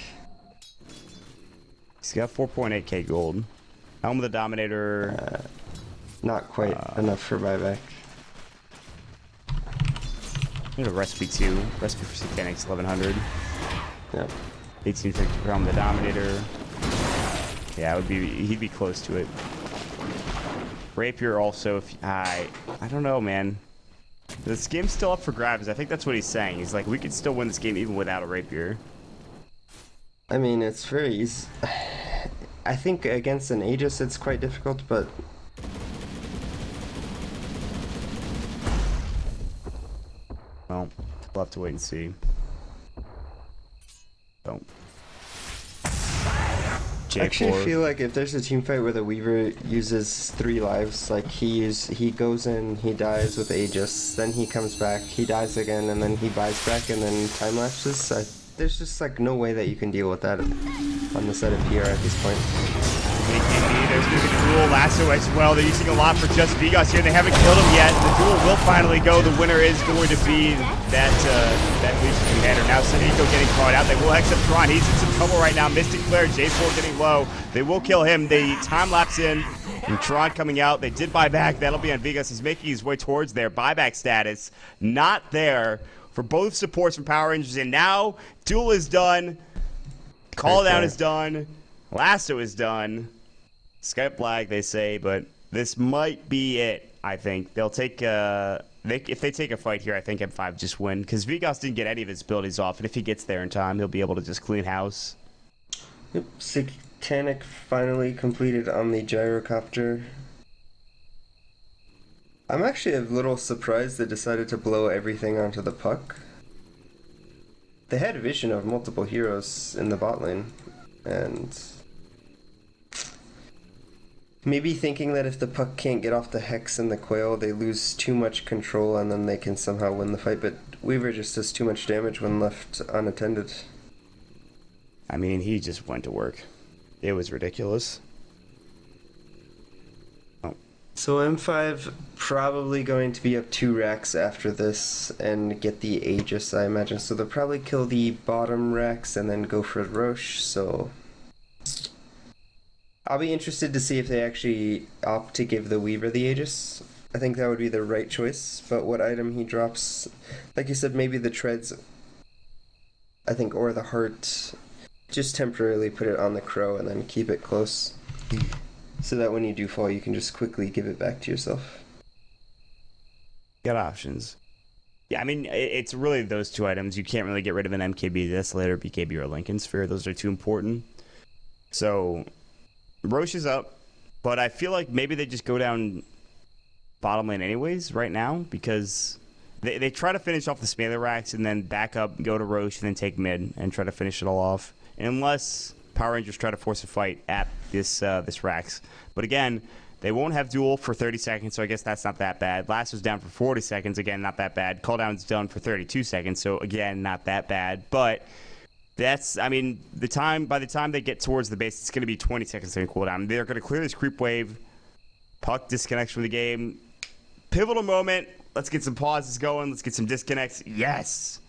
He's got 4.8k gold. Helm of the Dominator. Not quite enough for buyback. Need a recipe too. Recipe for Satanic's 1100. Yep. 1850 for Helm of the Dominator. Yeah, he'd be close to it. Rapier also, I don't know, man. This game's still up for grabs. I think that's what he's saying. He's like, we could still win this game even without a Rapier. I mean, it's very easy. I think against an Aegis it's quite difficult, but... Well, we'll have to wait and see. Don't. I actually feel like if there's a team fight where the Weaver uses 3 lives, like he goes in, he dies with Aegis, then he comes back, he dies again, and then he buys back, and then time lapses. There's just like no way that you can deal with that on the side of PR at this point. There's going to be the duel lasso as well. They're using a lot for just Vigos here. They haven't killed him yet. The duel will finally go. The winner is going to be that Legion commander. Now Sadiko getting caught out. They will hex up Tron. He's in some trouble right now. Mystic Flare, J4 getting low. They will kill him. They time lapse in. And Tron coming out. They did buy back. That'll be on Vigos. He's making his way towards their buyback status. Not there for both supports from Power Rangers. And now duel is done. Call down is done. Lasso is done. Skype lag, they say, but this might be it, I think. They'll take, if they take a fight here, I think M5 just win, because Vigos didn't get any of his abilities off, and if he gets there in time, he'll be able to just clean house. Yep, Satanic finally completed on the gyrocopter. I'm actually a little surprised they decided to blow everything onto the puck. They had a vision of multiple heroes in the bot lane, and... maybe thinking that if the puck can't get off the Hex and the Quail, they lose too much control and then they can somehow win the fight, but Weaver just does too much damage when left unattended. I mean, he just went to work. It was ridiculous. Oh. So M5 probably going to be up 2 racks after this and get the Aegis, I imagine. So they'll probably kill the bottom racks and then go for Roche, so... I'll be interested to see if they actually opt to give the Weaver the Aegis. I think that would be the right choice, but what item he drops, like you said, maybe the treads, I think, or the heart, just temporarily put it on the crow and then keep it close, so that when you do fall, you can just quickly give it back to yourself. Got options. Yeah, I mean, it's really those 2 items. You can't really get rid of an MKB, Desolator, BKB, or Lincoln Sphere. Those are too important. So... Roche is up, but I feel like maybe they just go down bottom lane anyways right now, because they try to finish off the Smeller racks and then back up, go to Roche, and then take mid and try to finish it all off. Unless Power Rangers try to force a fight at this racks. But again, they won't have duel for 30 seconds, so I guess that's not that bad. Lasso's down for 40 seconds, again, not that bad. Cooldown's done for 32 seconds, so again, not that bad. But... that's, I mean, by the time they get towards the base, it's going to be 20 seconds in cooldown. They're going to clear this creep wave. Puck disconnects from the game. Pivotal moment. Let's get some pauses going. Let's get some disconnects. Yes!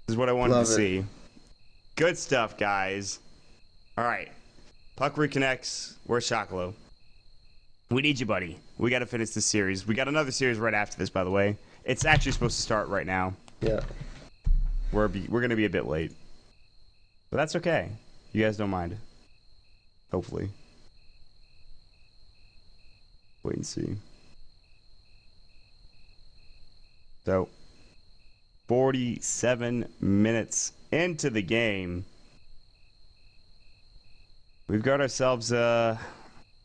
This is what I wanted to see. Good stuff, guys. All right. Puck reconnects. Where's Shakalo? We need you, buddy. We got to finish this series. We got another series right after this, by the way. It's actually supposed to start right now. Yeah. We're going to be a bit late. But that's okay. You guys don't mind. Hopefully. Wait and see. So, 47 minutes into the game. We've got ourselves I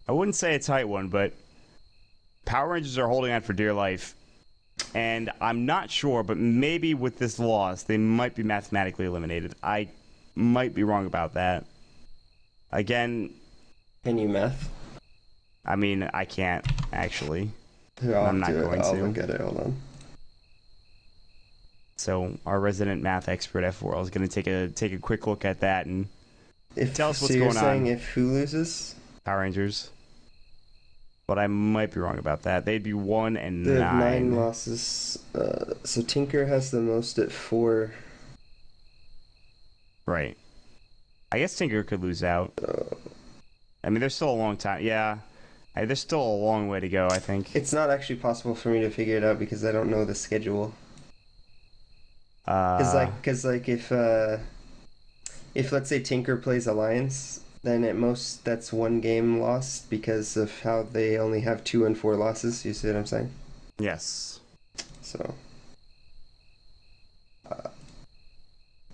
wouldn't say a tight one, but Power Rangers are holding on for dear life. And I'm not sure, but maybe with this loss, they might be mathematically eliminated. I might be wrong about that. Again... Can you math? I mean, I can't, actually. Here, I'm not going I'll to. look at it, hold on. So our resident math expert F4L is going to take a quick look at that and tell us what's so going you're saying on. if who loses? Power Rangers. But I might be wrong about that. They'd be 1 and 9. They have 9 losses. So Tinker has the most at 4. Right. I guess Tinker could lose out. I mean, there's still a long time. Yeah. There's still a long way to go, I think. It's not actually possible for me to figure it out because I don't know the schedule. Because if let's say Tinker plays Alliance, then at most that's 1 game lost because of how they only have 2 and 4 losses. You see what I'm saying? Yes. So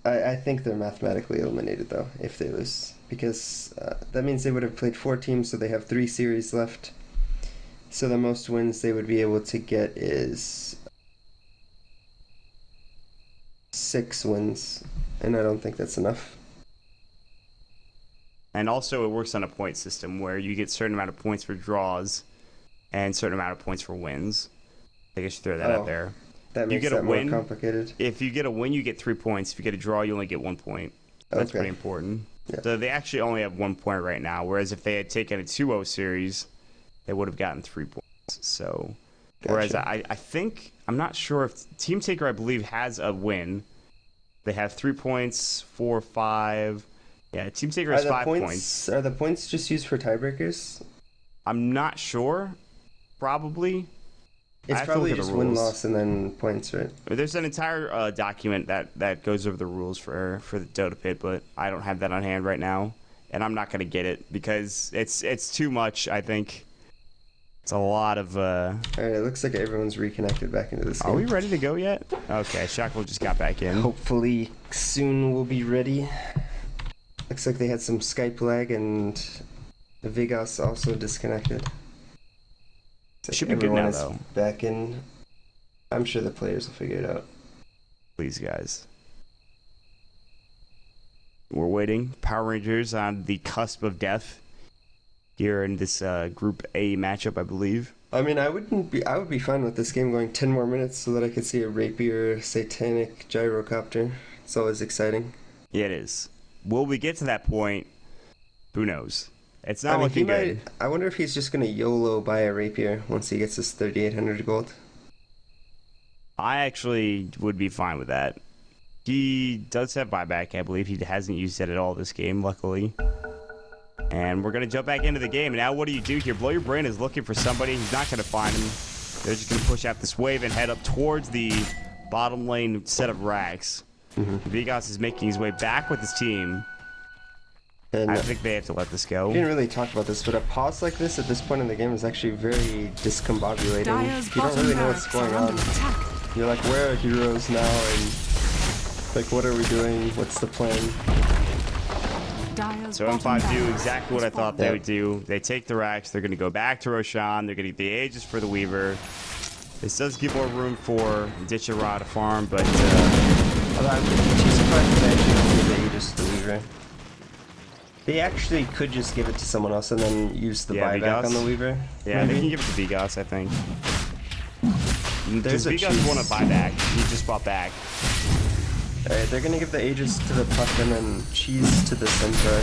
I think they're mathematically eliminated though if they lose because that means they would have played 4 teams, so they have 3 series left. So the most wins they would be able to get is 6 wins, and I don't think that's enough. And also it works on a point system where you get a certain amount of points for draws and a certain amount of points for wins. I guess you throw that out there. That You makes get a that more win. complicated. If you get a win, you get 3 points. If you get a draw, you only get 1 point. That's Okay. pretty important. Yeah. So they actually only have 1 point right now, whereas if they had taken a 2-0 series, they would have gotten 3 points. So, whereas Gotcha. I think, I'm not sure if Team Taker, I believe, has a win. They have 3 points, 4, 5. Yeah, Team Taker has 5 points. Are the points just used for tiebreakers? I'm not sure. Probably. I It's have to probably look at the just win, rules. loss, and then points, right? There's an entire document that goes over the rules for the Dota Pit, but I don't have that on hand right now, and I'm not going to get it because it's too much, I think. It's a lot of... Alright, it looks like everyone's reconnected back into this game. Are we ready to go yet? Okay, Shackle just got back in. Hopefully soon we'll be ready. Looks like they had some Skype lag and Vigas also disconnected. So Should be good everyone now, is though. back in. I'm sure the players will figure it out. Please, guys. We're waiting. Power Rangers on the cusp of death here in this Group A matchup, I believe. I mean, I would be fine with this game going 10 more minutes so that I could see a rapier satanic gyrocopter. It's always exciting. Yeah, it is. Will we get to that point? Who knows? It's not I mean, looking good. I wonder if he's just going to YOLO buy a rapier once he gets his 3,800 gold. I actually would be fine with that. He does have buyback. I believe he hasn't used it at all this game, luckily. And we're going to jump back into the game. And now what do you do here? Blow Your Brain is looking for somebody. He's not going to find him. They're just going to push out this wave and head up towards the bottom lane set of racks. Vigas is making his way back with his team. And I think they have to let this go. we didn't really talk about this, but a pause like this at this point in the game is actually very discombobulating. Dyer's You don't bottom really know what's barracks going are on. under attack. You're like, where are heroes now? And like, what are we doing? What's the plan? Dyer's So bottom M5 do barracks exactly what I is thought falling. they would do. They take the racks. They're going to go back to Roshan. They're going to get the Aegis for the Weaver. This does give more room for Ditchara to farm, but Although I'm too surprised that they actually don't give the Aegis to the Weaver. They actually could just give it to someone else and then use the Yeah, buyback Vigas. on the Weaver. yeah, they maybe? can give it to Vigas, I think. There's Does a Vigas cheese. want to buy back? He just bought back. Alright, they're gonna give the Aegis to the Puck and then cheese to the Centaur.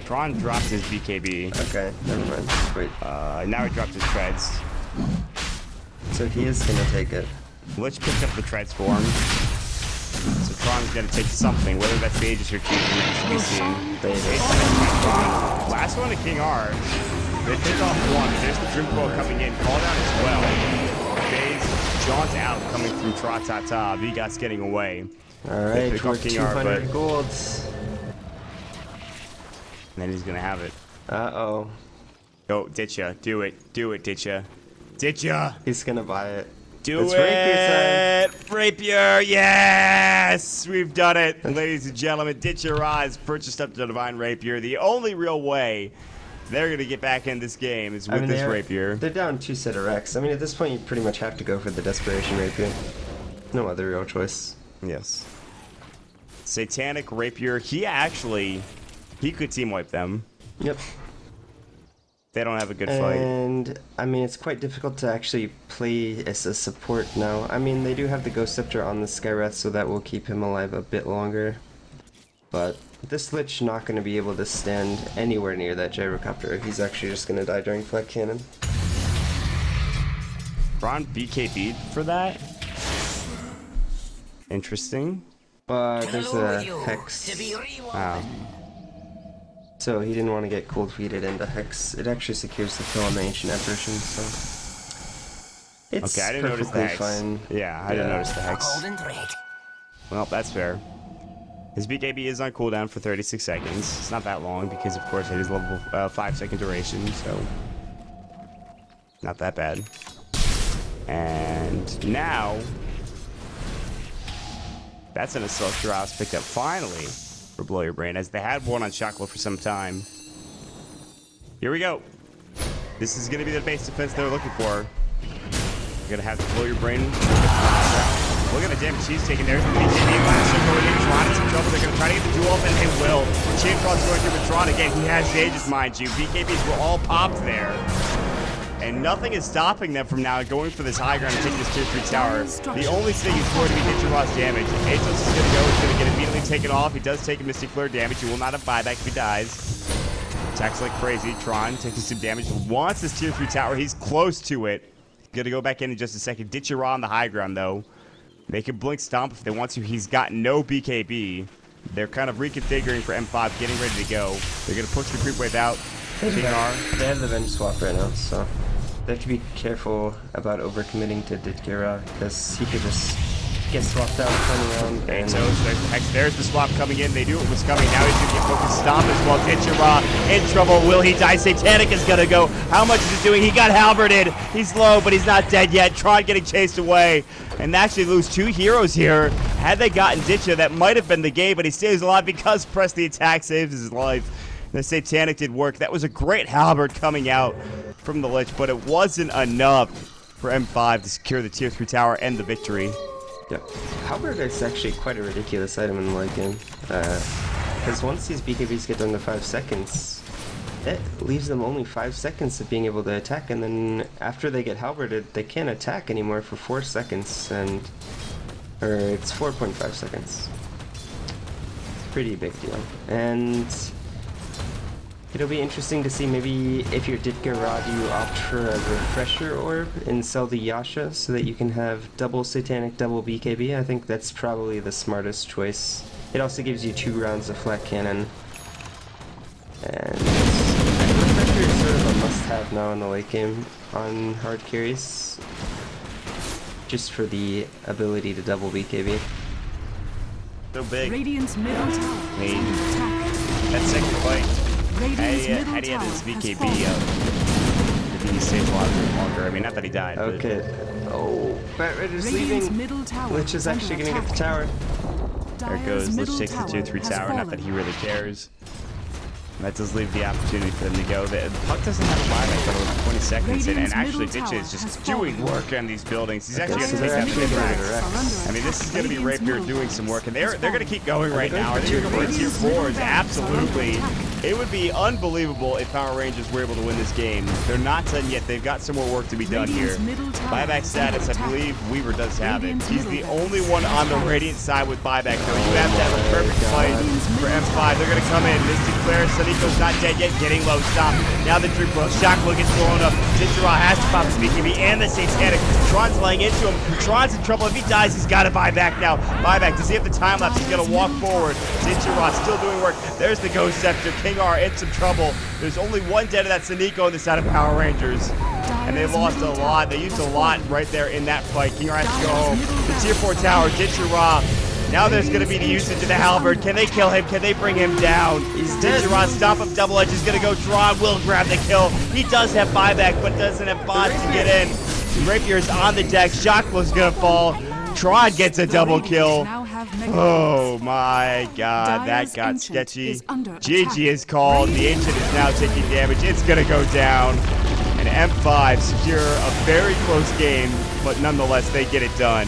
Tron dropped his BKB. Okay, never mind. Wait, Now he dropped his treads. so he is gonna take it. Let's pick up the treads for him. So Tron's going to take something, whether that's the Aegis or cheese remains to be seen. They Tron. Last one to King R. They picked off one. There's the Dream Coil coming in. Called out as well. Phase jaunts out coming through Tra-Ta-Ta. Vigas getting away. Alright, pick we're off King R, 200 but- golds. And then he's going to have it. Uh-oh. Go, Ditcha. Do it. Do it, Ditcha. Ditcha! He's gonna buy it. Do It's it! rapier Rapier, yes! We've done it. Ladies and gentlemen, Ditch Your Eyes purchased up the Divine Rapier. The only real way they're going to get back in this game is with this Rapier. They're down 2 set of Rex. I mean, at this point, you pretty much have to go for the Desperation Rapier. No other real choice. Yes. Satanic Rapier, he could team wipe them. Yep. They don't have a good fight. And, I mean, it's quite difficult to actually play as a support now. I mean, they do have the Ghost Scepter on the Skywrath, so that will keep him alive a bit longer. But this Lich not going to be able to stand anywhere near that Gyrocopter. He's actually just going to die during Flat Cannon. Ron BKB'd for that? Interesting. There's a Hex. Wow. So he didn't want to get cold feeded into Hex. It actually secures the kill on the Ancient Apparition, so it's okay, I didn't notice the Hex. Fine. Yeah, I didn't notice the Hex. Well, that's fair. His BKB is on cooldown for 36 seconds. It's not that long because, of course, it is level 5-second duration, so not that bad. And now, that's an Assault Drows picked up finally for Blow Your Brain, as they had one on Shocklow for some time. Here we go. This is going to be the base defense they're looking for. You're going to have to Blow Your Brain. Look at the damage he's taking there. He's going in, Tron in some trouble. They're going to try to get the duel off, and they will. Chain Cross going through with Tron again. He has Aegis, mind you. BKBs were all popped there. And nothing is stopping them from now going for this high ground and taking this tier 3 tower. The only thing is going to be Ditch Your Eyes damage. Atos is going to go. He's going to get immediately taken off. He does take a Mystic Flare damage. He will not have buyback if he dies. Attacks like crazy. Tron taking some damage. Wants this tier 3 tower. He's close to it. Going to go back in just a second. Ditch Your Eye on the high ground, though. They can Blink Stomp if they want to. He's got no BKB. They're kind of reconfiguring for M5, getting ready to go. They're going to push the creep wave out. They have the bench swap right now, so they have to be careful about overcommitting to Ditkira, because he could just get swapped out, turn around, and there's the swap coming in. They knew it was coming. Now he's going to get focused. Stomp as well. Ditch in trouble. Will he die? Satanic is going to go. How much is he doing? He got halberded. He's low, but he's not dead yet. Tron getting chased away. And actually lose 2 heroes here. Had they gotten Ditcha, that might have been the game, but he stays alive because Press the Attack saves his life. The Satanic did work. That was a great halberd coming out from the Lich, but it wasn't enough for M5 to secure the tier 3 tower and the victory. Yeah, halberd is actually quite a ridiculous item in the late game. Because once these BKBs get down to 5 seconds, it leaves them only 5 seconds of being able to attack, and then after they get halberded, they can't attack anymore for 4 seconds, or it's 4.5 seconds. Pretty big deal. And it'll be interesting to see maybe if you're Ditka Rod, you opt for a Refresher Orb and sell the Yasha so that you can have double Satanic, double BKB. I think that's probably the smartest choice. It also gives you 2 rounds of Flat Cannon. And Refresher is sort of a must-have now in the late game on hard carries, just for the ability to double BKB. So big. Radiant's middle tower is under attack. That second fight. Radiant's middle Had he had tower his has BKB fallen. up, he stayed a lot longer. I mean, not that he died. Okay. Oh, Batrider's Radiant's leaving. middle tower Lich is under actually gonna get the attack. tower. There it Dire's goes. Let's middle take the tier 3 has tower. Not fallen. that he really cares. That does leave the opportunity for them to go. The Puck doesn't have a buyback for over 20 seconds, and actually middle Ditch is tower just has doing fallen. work on these buildings. He's actually Okay, going so to they're take actually that gonna big go to Rex. I mean, this is going to be Radiant's Rapier middle doing some work, and they're has going to keep going right they now. Are going they for going to tier tier fours? 4s? Absolutely. It would be unbelievable if Power Rangers were able to win this game. They're not done yet. They've got some more work to be done here. Radiant's middle tower Buyback is under status, I attack. believe Weaver does have it. Radiant's He's the middle only tower one is on the under Radiant attack. side with buyback. So you have to have a perfect fight for M5. They're going to come in. Mystic Flare, Saniko's not dead yet, getting low. Stop. Now the True Pro. Shocklow gets blown up. Ditchera has to pop his BKB and the Satanic. Tron's laying into him. Tron's in trouble. If he dies, he's got to buy back now. Buyback. Does he have the time lapse? He's going to walk forward. Ditchera still doing work. There's the Ghost Scepter. King R in some trouble. There's only one dead of that Saniko on the side of Power Rangers. And they lost a lot. They used a lot right there in that fight. King R has to go home. The tier 4 tower. Ditchera. Now there's going to be the usage of the halberd. Can they kill him? Can they bring him down? Ditchera, stop him. Double Edge is going to go. Tron will grab the kill. He does have buyback, but doesn't have bots to get in. Rapier's on the deck. Shockflow's gonna fall. Trod gets a double kill. Now have mega Oh my god, that Dire's got Ancient sketchy. is under GG attack. is called. The Ancient is now taking damage. It's gonna go down. And M5 secure a very close game, but nonetheless, they get it done.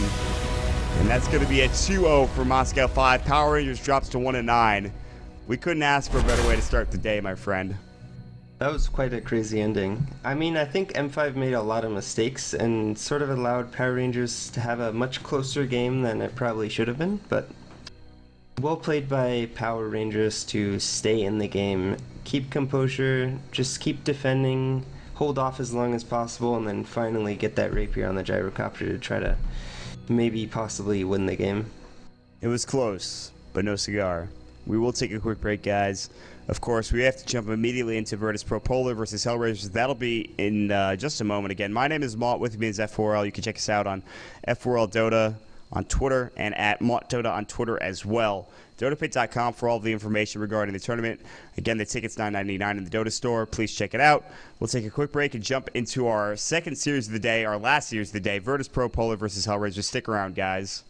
And that's going to be a 2-0 for Moscow 5. Power Rangers drops to 1-9. We couldn't ask for a better way to start the day, my friend. That was quite a crazy ending. I mean, I think M5 made a lot of mistakes and sort of allowed Power Rangers to have a much closer game than it probably should have been, but well played by Power Rangers to stay in the game, keep composure, just keep defending, hold off as long as possible, and then finally get that rapier on the gyrocopter to try to maybe possibly win the game. It was close, but no cigar. We will take a quick break, guys. Of course, we have to jump immediately into Virtus Pro Polar versus Hellraisers. That'll be in just a moment. Again, my name is Mott. With me is F4L. You can check us out on F4L Dota on Twitter and at MottDota on Twitter as well. DotaPit.com for all of the information regarding the tournament. Again, the ticket's $9.99 in the Dota store. Please check it out. We'll take a quick break and jump into our second series of the day, our last series of the day, Virtus Pro Polar versus Hellraisers. Stick around, guys.